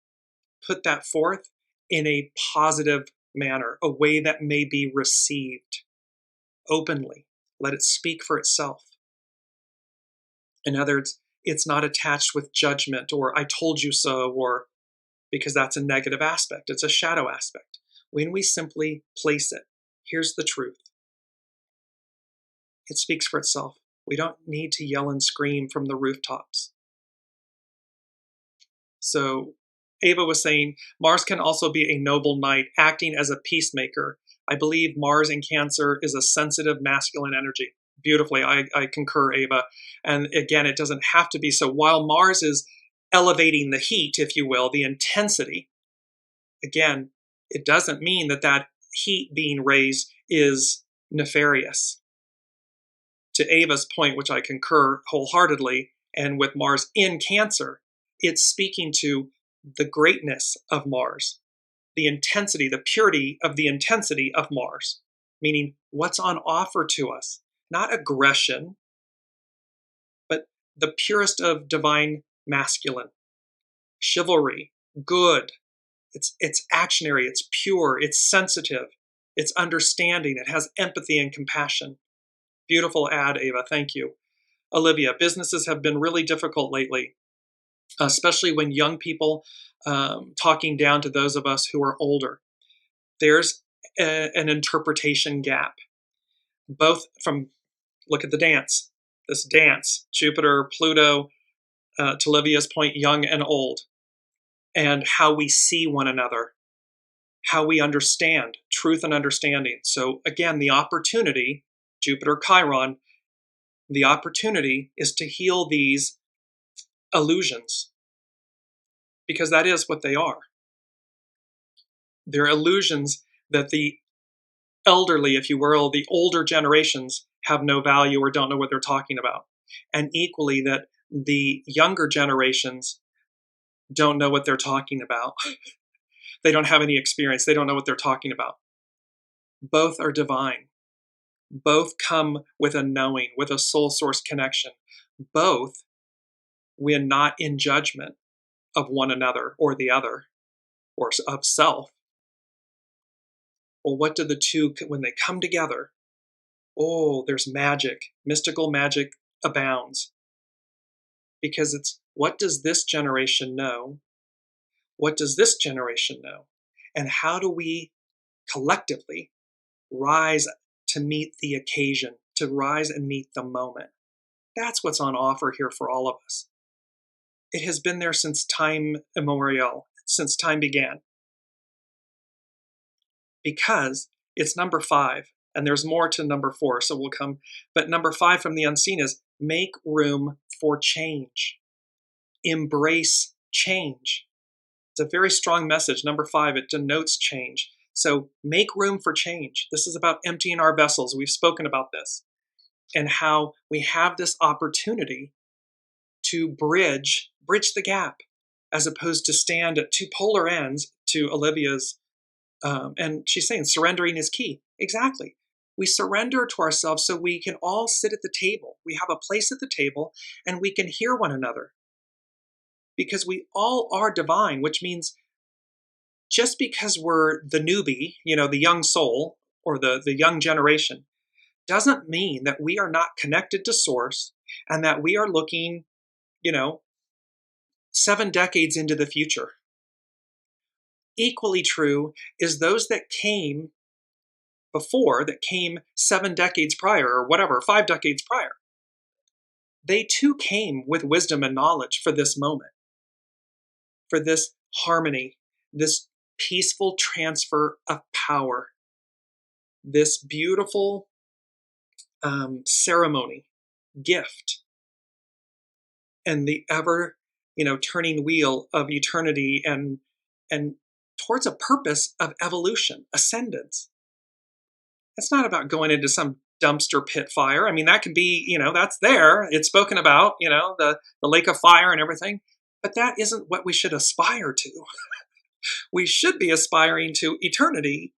put that forth in a positive manner, a way that may be received openly. Let it speak for itself. In other words, it's not attached with judgment or I told you so, or because that's a negative aspect. It's a shadow aspect. When we simply place it, here's the truth. It speaks for itself. We don't need to yell and scream from the rooftops. So Ava was saying, Mars can also be a noble knight, acting as a peacemaker. I believe Mars in Cancer is a sensitive masculine energy. Beautifully, I concur, Ava. And again, it doesn't have to be so. While Mars is elevating the heat, if you will, the intensity, again, it doesn't mean that that heat being raised is nefarious. To Ava's point, which I concur wholeheartedly, and with Mars in Cancer, it's speaking to the greatness of Mars, the intensity, the purity of the intensity of Mars, meaning what's on offer to us, not aggression, but the purest of divine masculine, chivalry, good. It's actionary, it's pure, it's sensitive, it's understanding, it has empathy and compassion. Beautiful ad, Ava, thank you. Olivia, businesses have been really difficult lately, especially when young people talking down to those of us who are older. There's an interpretation gap, both from, look at the dance, this dance, Jupiter, Pluto, to Olivia's point, young and old, and how we see one another, how we understand, truth and understanding. So again, the opportunity, Jupiter, Chiron, the opportunity is to heal these illusions, because that is what they are. They're illusions that the elderly, if you will, the older generations have no value or don't know what they're talking about. And equally that the younger generations don't know what they're talking about. They don't have any experience. They don't know what they're talking about. Both are divine. Both come with a knowing, with a soul source connection. Both, when not in judgment of one another or the other, or of self. Well, what do the two, when they come together, oh, there's magic. Mystical magic abounds. Because it's, what does this generation know? What does this generation know? And how do we collectively rise to meet the occasion, to rise and meet the moment? That's what's on offer here for all of us. It has been there since time immemorial, since time began. Because it's number 5, and there's more to number 4, so we'll come. But number 5 from the unseen is make room for change. Embrace change. It's a very strong message. Number 5, it denotes change. So make room for change. This is about emptying our vessels. We've spoken about this. and how we have this opportunity to bridge the gap, as opposed to stand at two polar ends, to Olivia's, and she's saying surrendering is key. Exactly. We surrender to ourselves so we can all sit at the table. We have a place at the table and we can hear one another, because we all are divine, which means just because we're the newbie, the young soul or the young generation, doesn't mean that we are not connected to source and that we are looking, 7 decades into the future. Equally true is those that came before, that came 7 decades prior, or whatever, 5 decades prior. They too came with wisdom and knowledge for this moment, for this harmony, this peaceful transfer of power, this beautiful ceremony, gift, and the ever, turning wheel of eternity and towards a purpose of evolution, ascendance. It's not about going into some dumpster pit fire. I mean, that can be, that's there. It's spoken about, the lake of fire and everything. But that isn't what we should aspire to. We should be aspiring to eternity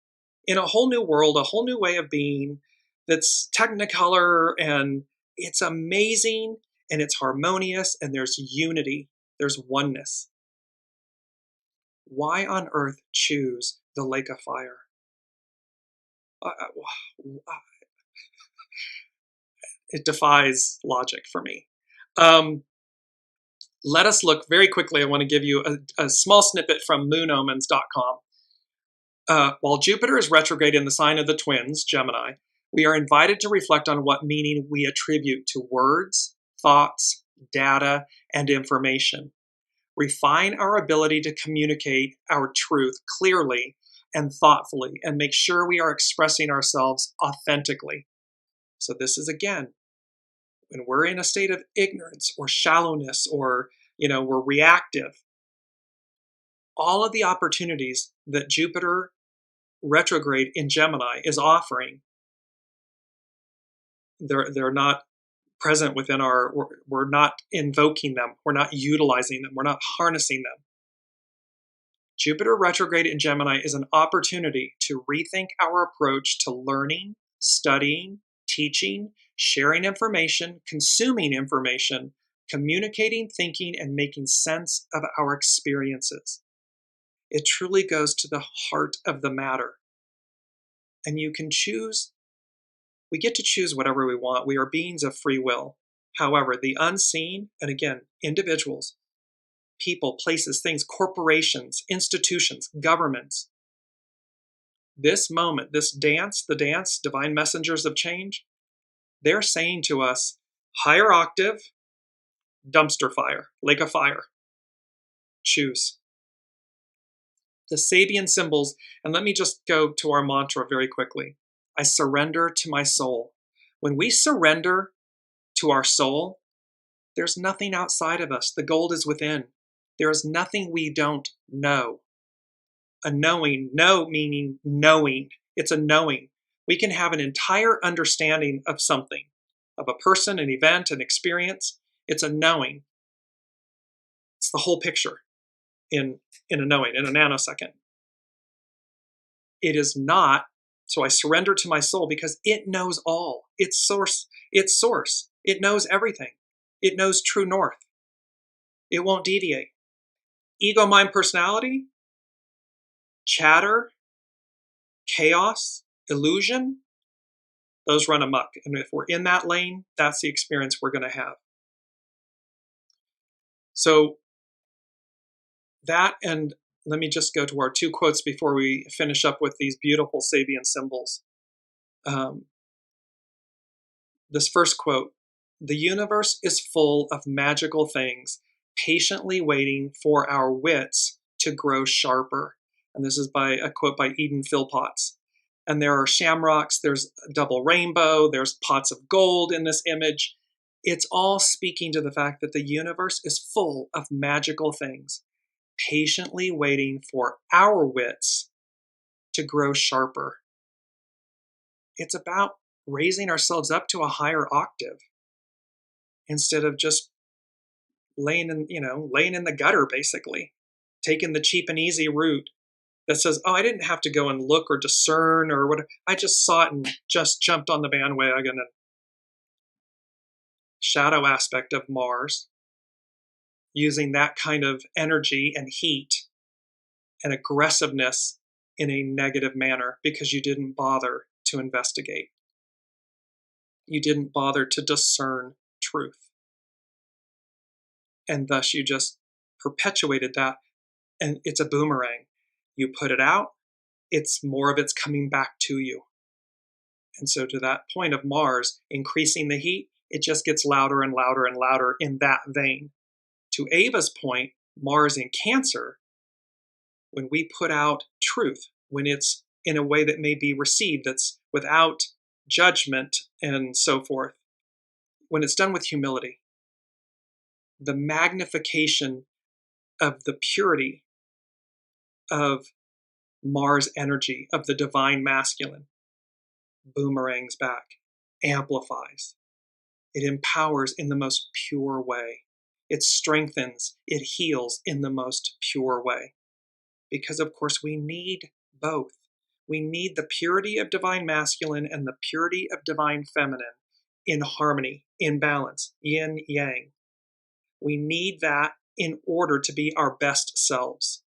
in a whole new world, a whole new way of being that's technicolor, and it's amazing and it's harmonious and there's unity, there's oneness. Why on earth choose the lake of fire? It defies logic for me. Let us look very quickly. I want to give you a small snippet from moonomens.com. While Jupiter is retrograde in the sign of the twins, Gemini, we are invited to reflect on what meaning we attribute to words, thoughts, data, and information. Refine our ability to communicate our truth clearly and thoughtfully, and make sure we are expressing ourselves authentically. So this is, again, when we're in a state of ignorance or shallowness, or, we're reactive, all of the opportunities that Jupiter retrograde in Gemini is offering, they're not present within we're not invoking them, we're not utilizing them, we're not harnessing them. Jupiter retrograde in Gemini is an opportunity to rethink our approach to learning, studying, teaching, sharing information, consuming information, communicating, thinking, and making sense of our experiences. It truly goes to the heart of the matter. And you can choose, we get to choose whatever we want. We are beings of free will. However, the unseen, and again, individuals, people, places, things, corporations, institutions, governments, this moment, this dance, the dance, divine messengers of change, they're saying to us, higher octave, dumpster fire, lake of fire. Choose. The Sabian symbols, and let me just go to our mantra very quickly. I surrender to my soul. When we surrender to our soul, there's nothing outside of us. The gold is within. There is nothing we don't know. A knowing, know meaning knowing. It's a knowing. We can have an entire understanding of something, of a person, an event, an experience. It's a knowing. It's the whole picture in a knowing, in a nanosecond. It is not, so I surrender to my soul because it knows all. It's source. It knows everything. It knows true north. It won't deviate. Ego, mind, personality, chatter, chaos, illusion, those run amok. And if we're in that lane, that's the experience we're going to have. So that, and let me just go to our 2 quotes before we finish up with these beautiful Sabian symbols. This first quote, "The universe is full of magical things, patiently waiting for our wits to grow sharper." And this is by a quote by Eden Philpotts. And there are shamrocks, there's a double rainbow, there's pots of gold in this image. It's all speaking to the fact that the universe is full of magical things, patiently waiting for our wits to grow sharper. It's about raising ourselves up to a higher octave instead of just laying in the gutter, basically, taking the cheap and easy route that says, oh, I didn't have to go and look or discern or whatever. I just saw it and just jumped on the bandwagon. And shadow aspect of Mars, using that kind of energy and heat and aggressiveness in a negative manner because you didn't bother to investigate. You didn't bother to discern truth. And thus you just perpetuated that, and it's a boomerang. You put it out, more of it's coming back to you. And so to that point of Mars increasing the heat, it just gets louder and louder and louder in that vein. To Ava's point, Mars in Cancer, when we put out truth, when it's in a way that may be received, that's without judgment and so forth, when it's done with humility, the magnification of the purity of Mars energy, of the divine masculine, boomerangs back, amplifies. It empowers in the most pure way. It strengthens, it heals in the most pure way. Because, of course, we need both. We need the purity of divine masculine and the purity of divine feminine in harmony, in balance, yin, yang. We need that in order to be our best selves.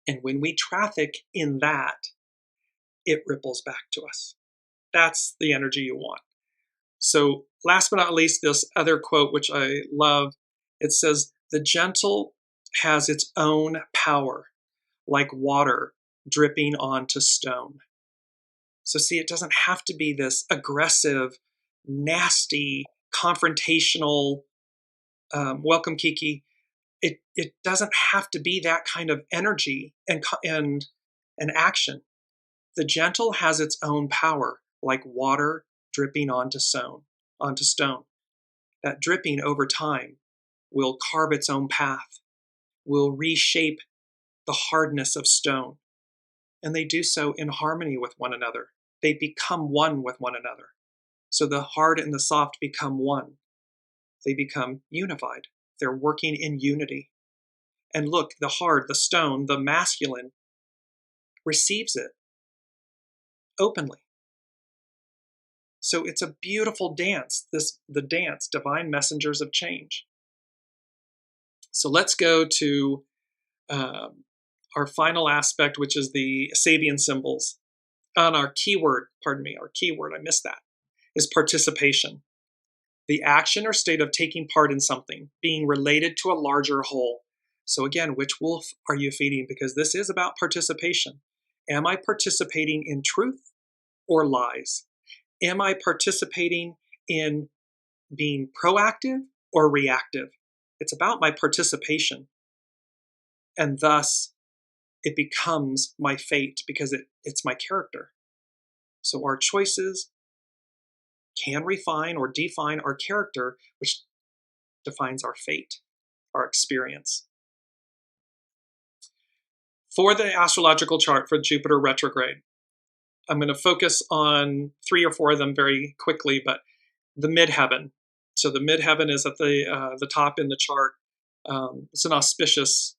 And when we traffic in that, it ripples back to us. That's the energy you want. So last but not least, this other quote, which I love, it says, "The gentle has its own power, like water dripping onto stone." So see, it doesn't have to be this aggressive, nasty, confrontational, welcome Kiki. It doesn't have to be that kind of energy and action. The gentle has its own power, like water dripping onto stone. That dripping over time will carve its own path, will reshape the hardness of stone. And they do so in harmony with one another. They become one with one another. So the hard and the soft become one. They become unified. They're working in unity. And look, the hard, the stone, the masculine receives it openly. So it's a beautiful dance, the dance, divine messengers of change. So let's go to our final aspect, which is the Sabian symbols. On our keyword, I missed that, is participation. The action or state of taking part in something, being related to a larger whole. So again, which wolf are you feeding? Because this is about participation. Am I participating in truth or lies? Am I participating in being proactive or reactive? It's about my participation. And thus, it becomes my fate because it's my character. So our choices can refine or define our character, which defines our fate, our experience. For the astrological chart for Jupiter retrograde, I'm going to focus on 3 or 4 of them very quickly, but the midheaven. So the midheaven is at the top in the chart. It's an auspicious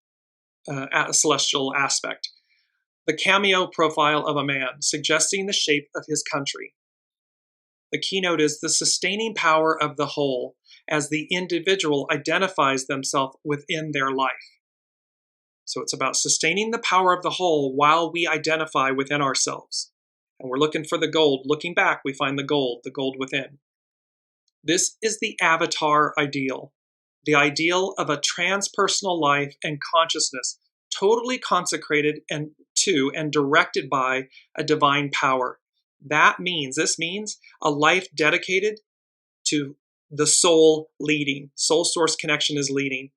celestial aspect. The cameo profile of a man, suggesting the shape of his country. The keynote is the sustaining power of the whole as the individual identifies themselves within their life. So it's about sustaining the power of the whole while we identify within ourselves. And we're looking for the gold. Looking back, we find the gold within. This is the avatar ideal, the ideal of a transpersonal life and consciousness, totally consecrated to and directed by a divine power. This means a life dedicated to the soul leading. Soul source connection is leading.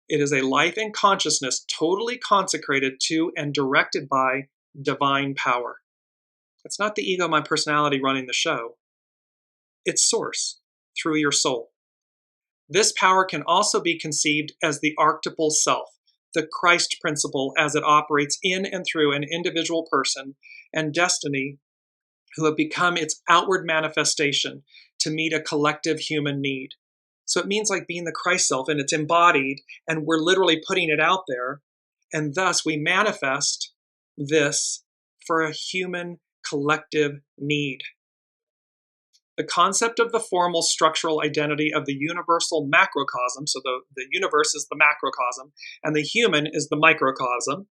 It is a life in consciousness totally consecrated to and directed by divine power. It's not the ego, my personality running the show. It's source through your soul. This power can also be conceived as the archetypal self, the Christ principle as it operates in and through an individual person and destiny who have become its outward manifestation to meet a collective human need. So it means like being the Christ self, and it's embodied, and we're literally putting it out there, and thus we manifest this for a human collective need. The concept of the formal structural identity of the universal macrocosm, so the universe is the macrocosm, and the human is the microcosm,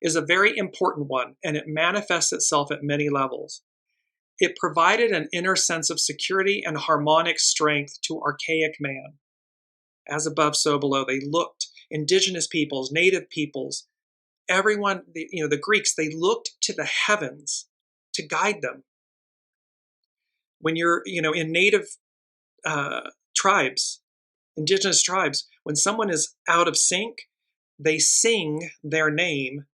is a very important one, and it manifests itself at many levels. It provided an inner sense of security and harmonic strength to archaic man. As above, so below. They looked, indigenous peoples, native peoples, everyone, the Greeks, they looked to the heavens to guide them. When you're, in native tribes, indigenous tribes, when someone is out of sync, they sing their name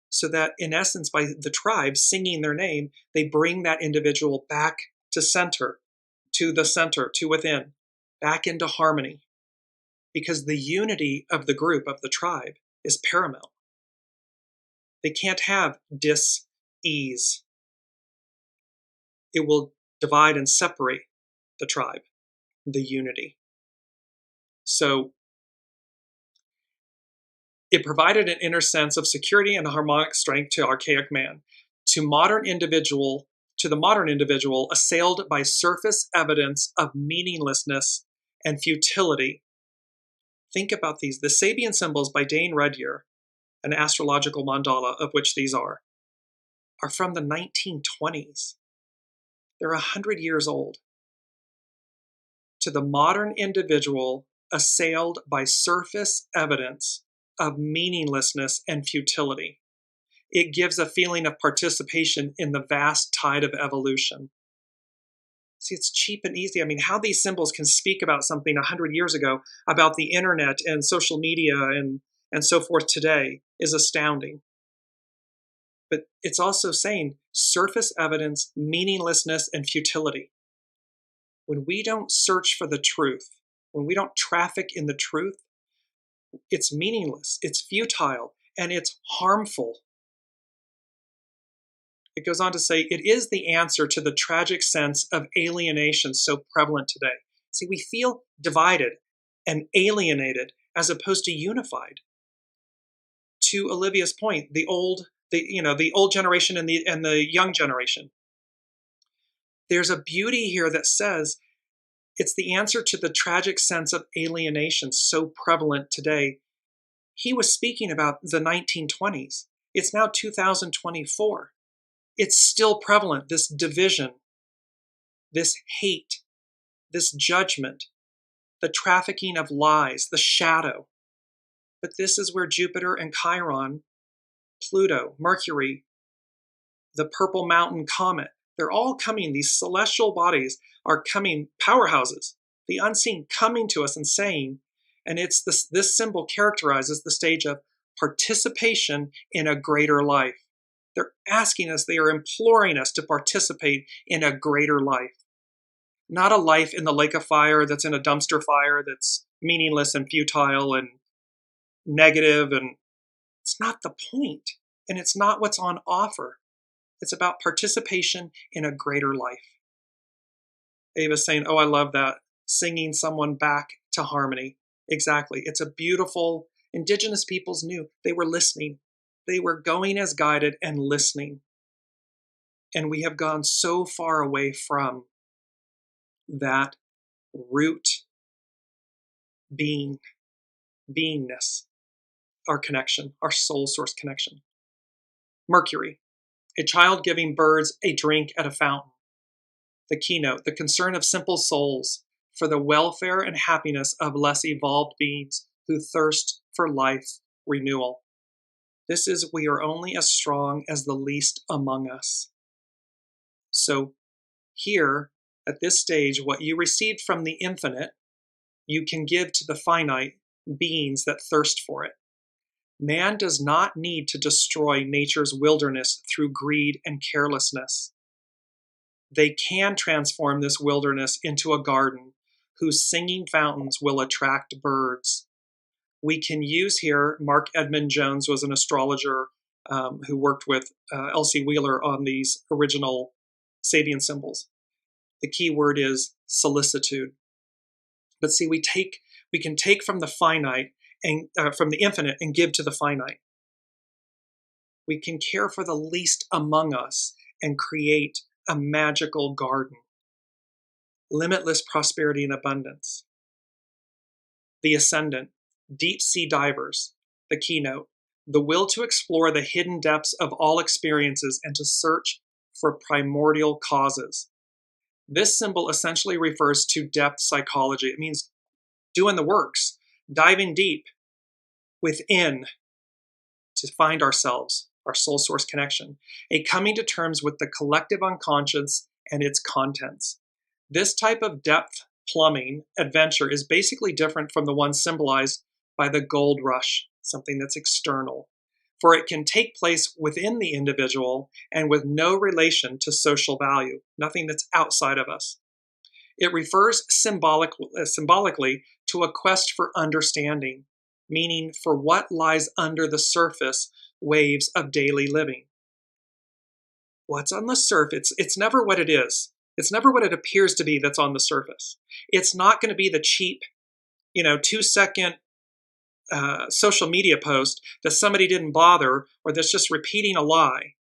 so that, in essence, by the tribe singing their name, they bring that individual back to the center, to within, back into harmony. Because the unity of the group, of the tribe, is paramount. They can't have dis-ease. It will divide and separate the tribe, the unity. So it provided an inner sense of security and harmonic strength to archaic man. To the modern individual assailed by surface evidence of meaninglessness and futility. Think about these. The Sabian symbols by Dane Rudhyar, an astrological mandala of which these are from the 1920s. They're 100 years old. To the modern individual assailed by surface evidence of meaninglessness and futility, it gives a feeling of participation in the vast tide of evolution. See, it's cheap and easy. I mean, how these symbols can speak about something 100 years ago, about the internet and social media and so forth today, is astounding. But it's also saying surface evidence, meaninglessness, and futility. When we don't search for the truth, when we don't traffic in the truth, it's meaningless, it's futile, and it's harmful. It goes on to say, it is the answer to the tragic sense of alienation so prevalent today. See, we feel divided and alienated as opposed to unified. To Olivia's point, the old generation and the young generation. There's a beauty here that says it's the answer to the tragic sense of alienation so prevalent today. He was speaking about the 1920s. It's now 2024. It's still prevalent, this division, this hate, this judgment, the trafficking of lies, the shadow. But this is where Jupiter and Chiron, Pluto, Mercury, the Purple Mountain Comet, they're all coming. These celestial bodies are coming, powerhouses, the unseen coming to us and saying, and it's this symbol characterizes the stage of participation in a greater life. They're asking us, they are imploring us to participate in a greater life. Not a life in the lake of fire that's in a dumpster fire that's meaningless and futile and negative, and it's not the point, and it's not what's on offer. It's about participation in a greater life. Ava's saying, oh, I love that. Singing someone back to harmony. Exactly. It's a beautiful, indigenous peoples knew. They were listening. They were going as guided and listening. And we have gone so far away from that root beingness, our connection, our soul source connection. Mercury, a child giving birds a drink at a fountain. The keynote, the concern of simple souls for the welfare and happiness of less evolved beings who thirst for life renewal. This is, we are only as strong as the least among us. So here, at this stage, what you received from the infinite, you can give to the finite beings that thirst for it. Man does not need to destroy nature's wilderness through greed and carelessness. They can transform this wilderness into a garden whose singing fountains will attract birds. We can use here, Mark Edmund Jones was an astrologer who worked with Elsie Wheeler on these original Sabian symbols. The key word is solicitude. But see, we can take from the finite and from the infinite and give to the finite. We can care for the least among us and create a magical garden. Limitless prosperity and abundance. The ascendant, deep sea divers, the keynote, the will to explore the hidden depths of all experiences and to search for primordial causes. This symbol essentially refers to depth psychology. It means doing the works, diving deep within to find ourselves, our soul source connection, a coming to terms with the collective unconscious and its contents. This type of depth plumbing adventure is basically different from the one symbolized by the gold rush, something that's external, for it can take place within the individual and with no relation to social value, nothing that's outside of us. It refers symbolically to a quest for understanding, meaning for what lies under the surface waves of daily living. What's on the surface, it's never what it is. It's never what it appears to be that's on the surface. It's not going to be the cheap, 2-second social media post that somebody didn't bother or that's just repeating a lie.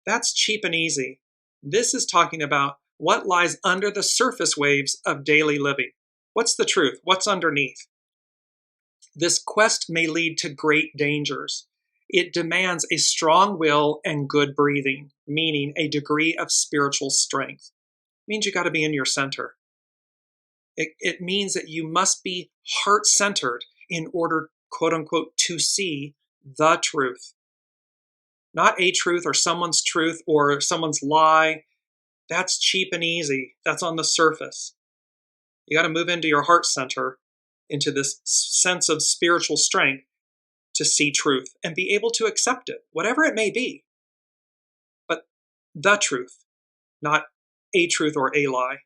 That's cheap and easy. This is talking about what lies under the surface waves of daily living. What's the truth? What's underneath? This quest may lead to great dangers. It demands a strong will and good breathing, meaning a degree of spiritual strength. It means you got to be in your center. It means that you must be heart-centered in order, quote unquote, to see the truth. Not a truth or someone's lie. That's cheap and easy. That's on the surface. You got to move into your heart center, into this sense of spiritual strength to see truth and be able to accept it, whatever it may be. But the truth, not a truth or a lie.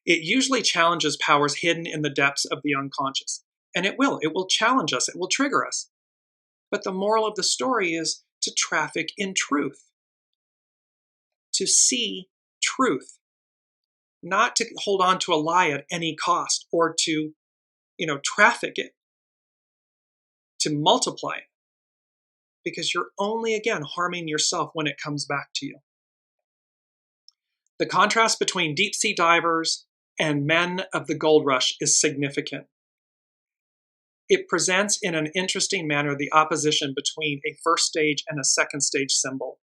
It usually challenges powers hidden in the depths of the unconscious. And it will. It will challenge us. It will trigger us. But the moral of the story is to traffic in truth. To see truth. Not to hold on to a lie at any cost or to, traffic it. To multiply it. Because you're only, again, harming yourself when it comes back to you. The contrast between deep sea divers and men of the gold rush is significant. It presents in an interesting manner the opposition between a first stage and a second stage symbol.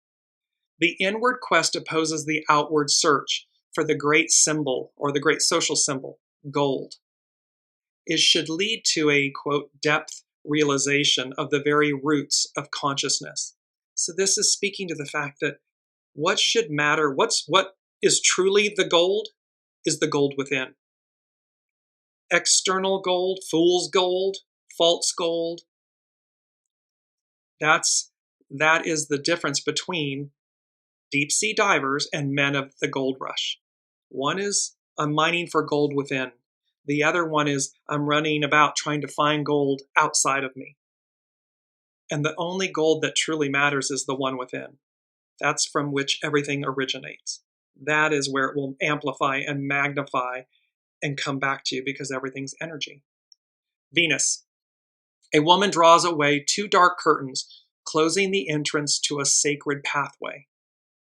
The inward quest opposes the outward search for the great symbol or the great social symbol, gold. It should lead to a, quote, depth realization of the very roots of consciousness. So this is speaking to the fact that what should matter, what is truly the gold is the gold within. External gold, fool's gold, false gold. That is the difference between deep sea divers and men of the gold rush. One is I'm mining for gold within. The other one is I'm running about trying to find gold outside of me. And the only gold that truly matters is the one within. That's from which everything originates. That is where it will amplify and magnify and come back to you because everything's energy. Venus. A woman draws away 2 dark curtains, closing the entrance to a sacred pathway.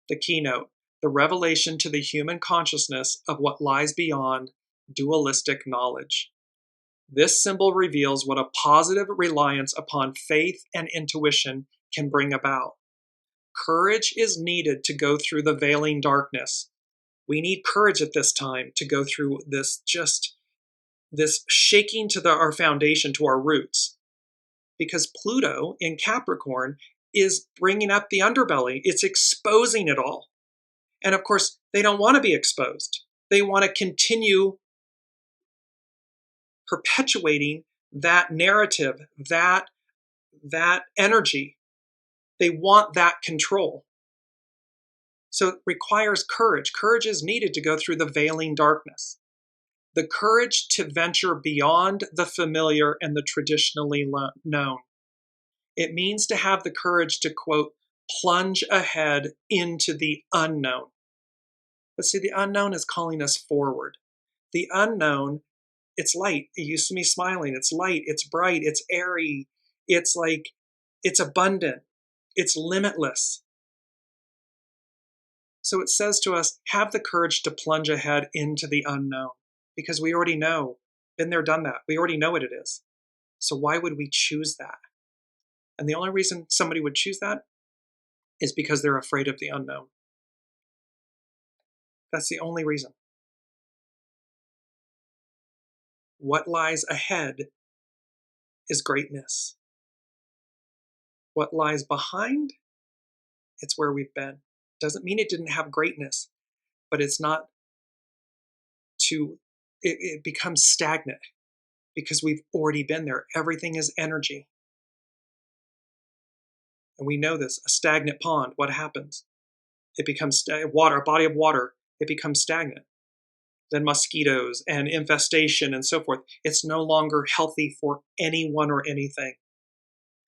The keynote, the revelation to the human consciousness of what lies beyond dualistic knowledge. This symbol reveals what a positive reliance upon faith and intuition can bring about. Courage is needed to go through the veiling darkness. We need courage at this time to go through this shaking to our foundation, to our roots. Because Pluto in Capricorn is bringing up the underbelly. It's exposing it all. And of course, they don't want to be exposed. They want to continue perpetuating that narrative, that energy. They want that control. So it requires courage. Courage is needed to go through the veiling darkness. The courage to venture beyond the familiar and the traditionally known. It means to have the courage to, quote, plunge ahead into the unknown. But see, the unknown is calling us forward. The unknown, it's light. You see me smiling. It's light. It's bright. It's airy. It's like, it's abundant. It's limitless. So it says to us, have the courage to plunge ahead into the unknown, because we already know. Been there, done that. We already know what it is. So why would we choose that? And the only reason somebody would choose that is because they're afraid of the unknown. That's the only reason. What lies ahead is greatness. What lies behind, it's where we've been. Doesn't mean it didn't have greatness, but it's not it becomes stagnant because we've already been there. Everything is energy. And we know this, a stagnant pond, what happens? It becomes water, a body of water, it becomes stagnant. Then mosquitoes and infestation and so forth. It's no longer healthy for anyone or anything.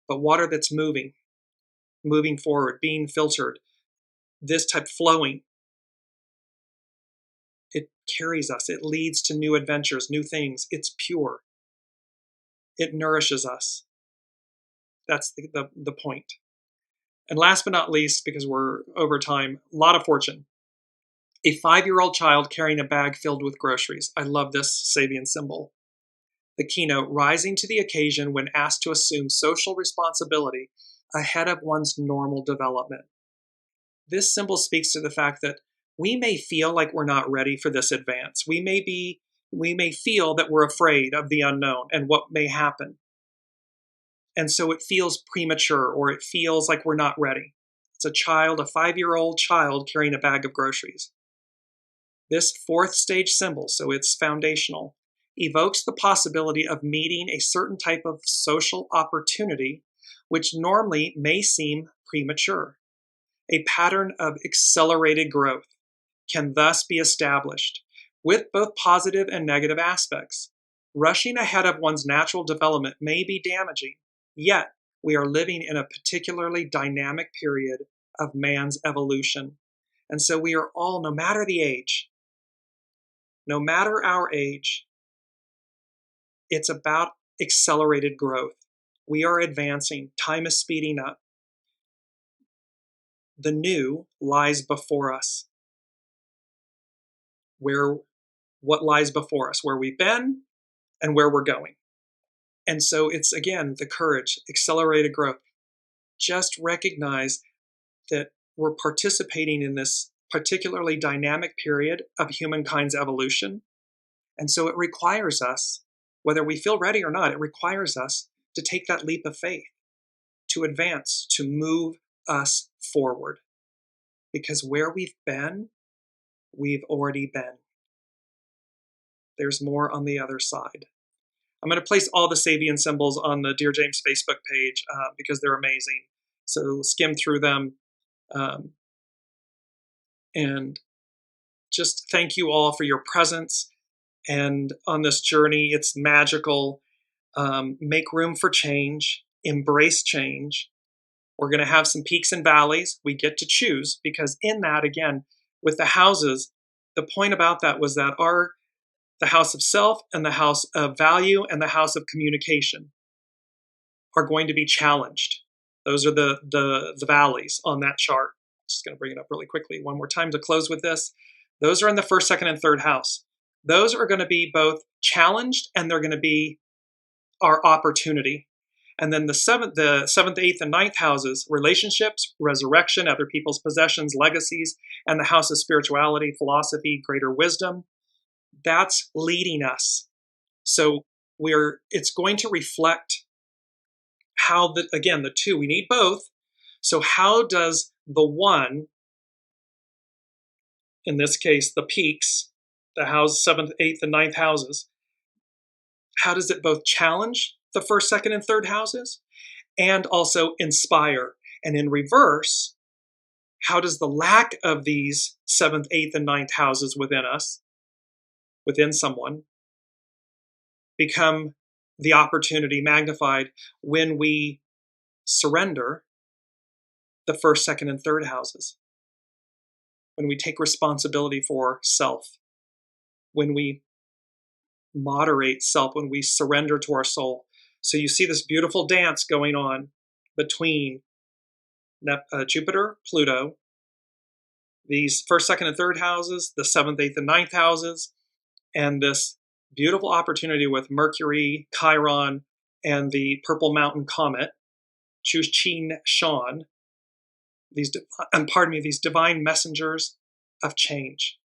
But water that's moving forward, being filtered, this type flowing, it carries us. It leads to new adventures, new things. It's pure. It nourishes us. That's the point. And last but not least, because we're over time, a lot of fortune. A 5-year-old child carrying a bag filled with groceries. I love this Sabian symbol. The keynote, rising to the occasion when asked to assume social responsibility ahead of one's normal development. This symbol speaks to the fact that we may feel like we're not ready for this advance. We may feel that we're afraid of the unknown and what may happen. And so it feels premature, or it feels like we're not ready. It's a child, a 5-year-old child carrying a bag of groceries. This 4th stage symbol, so it's foundational, evokes the possibility of meeting a certain type of social opportunity, which normally may seem premature. A pattern of accelerated growth can thus be established, with both positive and negative aspects. Rushing ahead of one's natural development may be damaging, yet we are living in a particularly dynamic period of man's evolution. And so we are all, no matter the age, no matter our age, it's about accelerated growth. We are advancing. Time is speeding up. The new lies before us. What lies before us, where we've been and where we're going. And so it's, again, the courage, accelerated growth. Just recognize that we're participating in this particularly dynamic period of humankind's evolution. And so it requires us, whether we feel ready or not, it requires us to take that leap of faith, to advance, to move us forward. Because where we've been, we've already been. There's more on the other side. I'm going to place all the Sabian symbols on the Dearjames Facebook page because they're amazing. So skim through them. And just thank you all for your presence. And on this journey, it's magical. Make room for change. Embrace change. We're going to have some peaks and valleys. We get to choose, because in that, again, with the houses, the point about that was that the house of self and the house of value and the house of communication are going to be challenged. Those are the valleys on that chart. Just going to bring it up really quickly one more time to close with this. Those are in the 1st, 2nd, and 3rd house. Those are going to be both challenged and they're going to be our opportunity. And then the 7th, 8th, and 9th houses, relationships, resurrection, other people's possessions, legacies, and the house of spirituality, philosophy, greater wisdom. That's leading us. So it's going to reflect how the two, we need both. So how does the one, in this case, the peaks, the house, 7th, 8th, and 9th houses, how does it both challenge the 1st, 2nd, and 3rd houses and also inspire? And in reverse, how does the lack of these 7th, 8th, and 9th houses within us, within someone, become the opportunity magnified when we surrender the 1st, 2nd, and 3rd houses? when we take responsibility for self, when we moderate self, when we surrender to our soul. So you see this beautiful dance going on between Jupiter, Pluto, these first, second, and third houses, the seventh, eighth, and ninth houses, and this beautiful opportunity with Mercury, Chiron, and the Purple Mountain Comet, CHING, these divine messengers of change.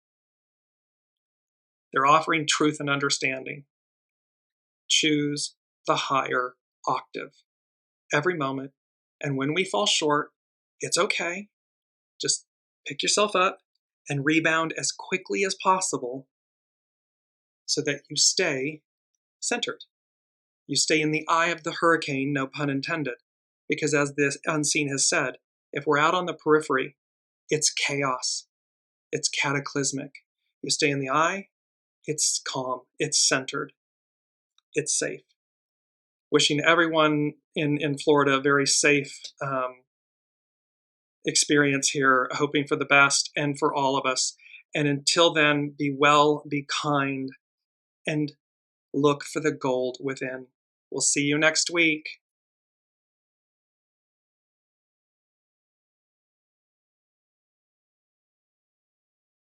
They're offering truth and understanding. Choose the higher octave every moment. And when we fall short, it's okay. Just pick yourself up and rebound as quickly as possible so that you stay centered. You stay in the eye of the hurricane, no pun intended, because as this unseen has said, if we're out on the periphery, it's chaos. It's cataclysmic. You stay in the eye, it's calm, it's centered, it's safe. Wishing everyone in Florida a very safe experience here, hoping for the best and for all of us. And until then, be well, be kind, and look for the gold within. We'll see you next week.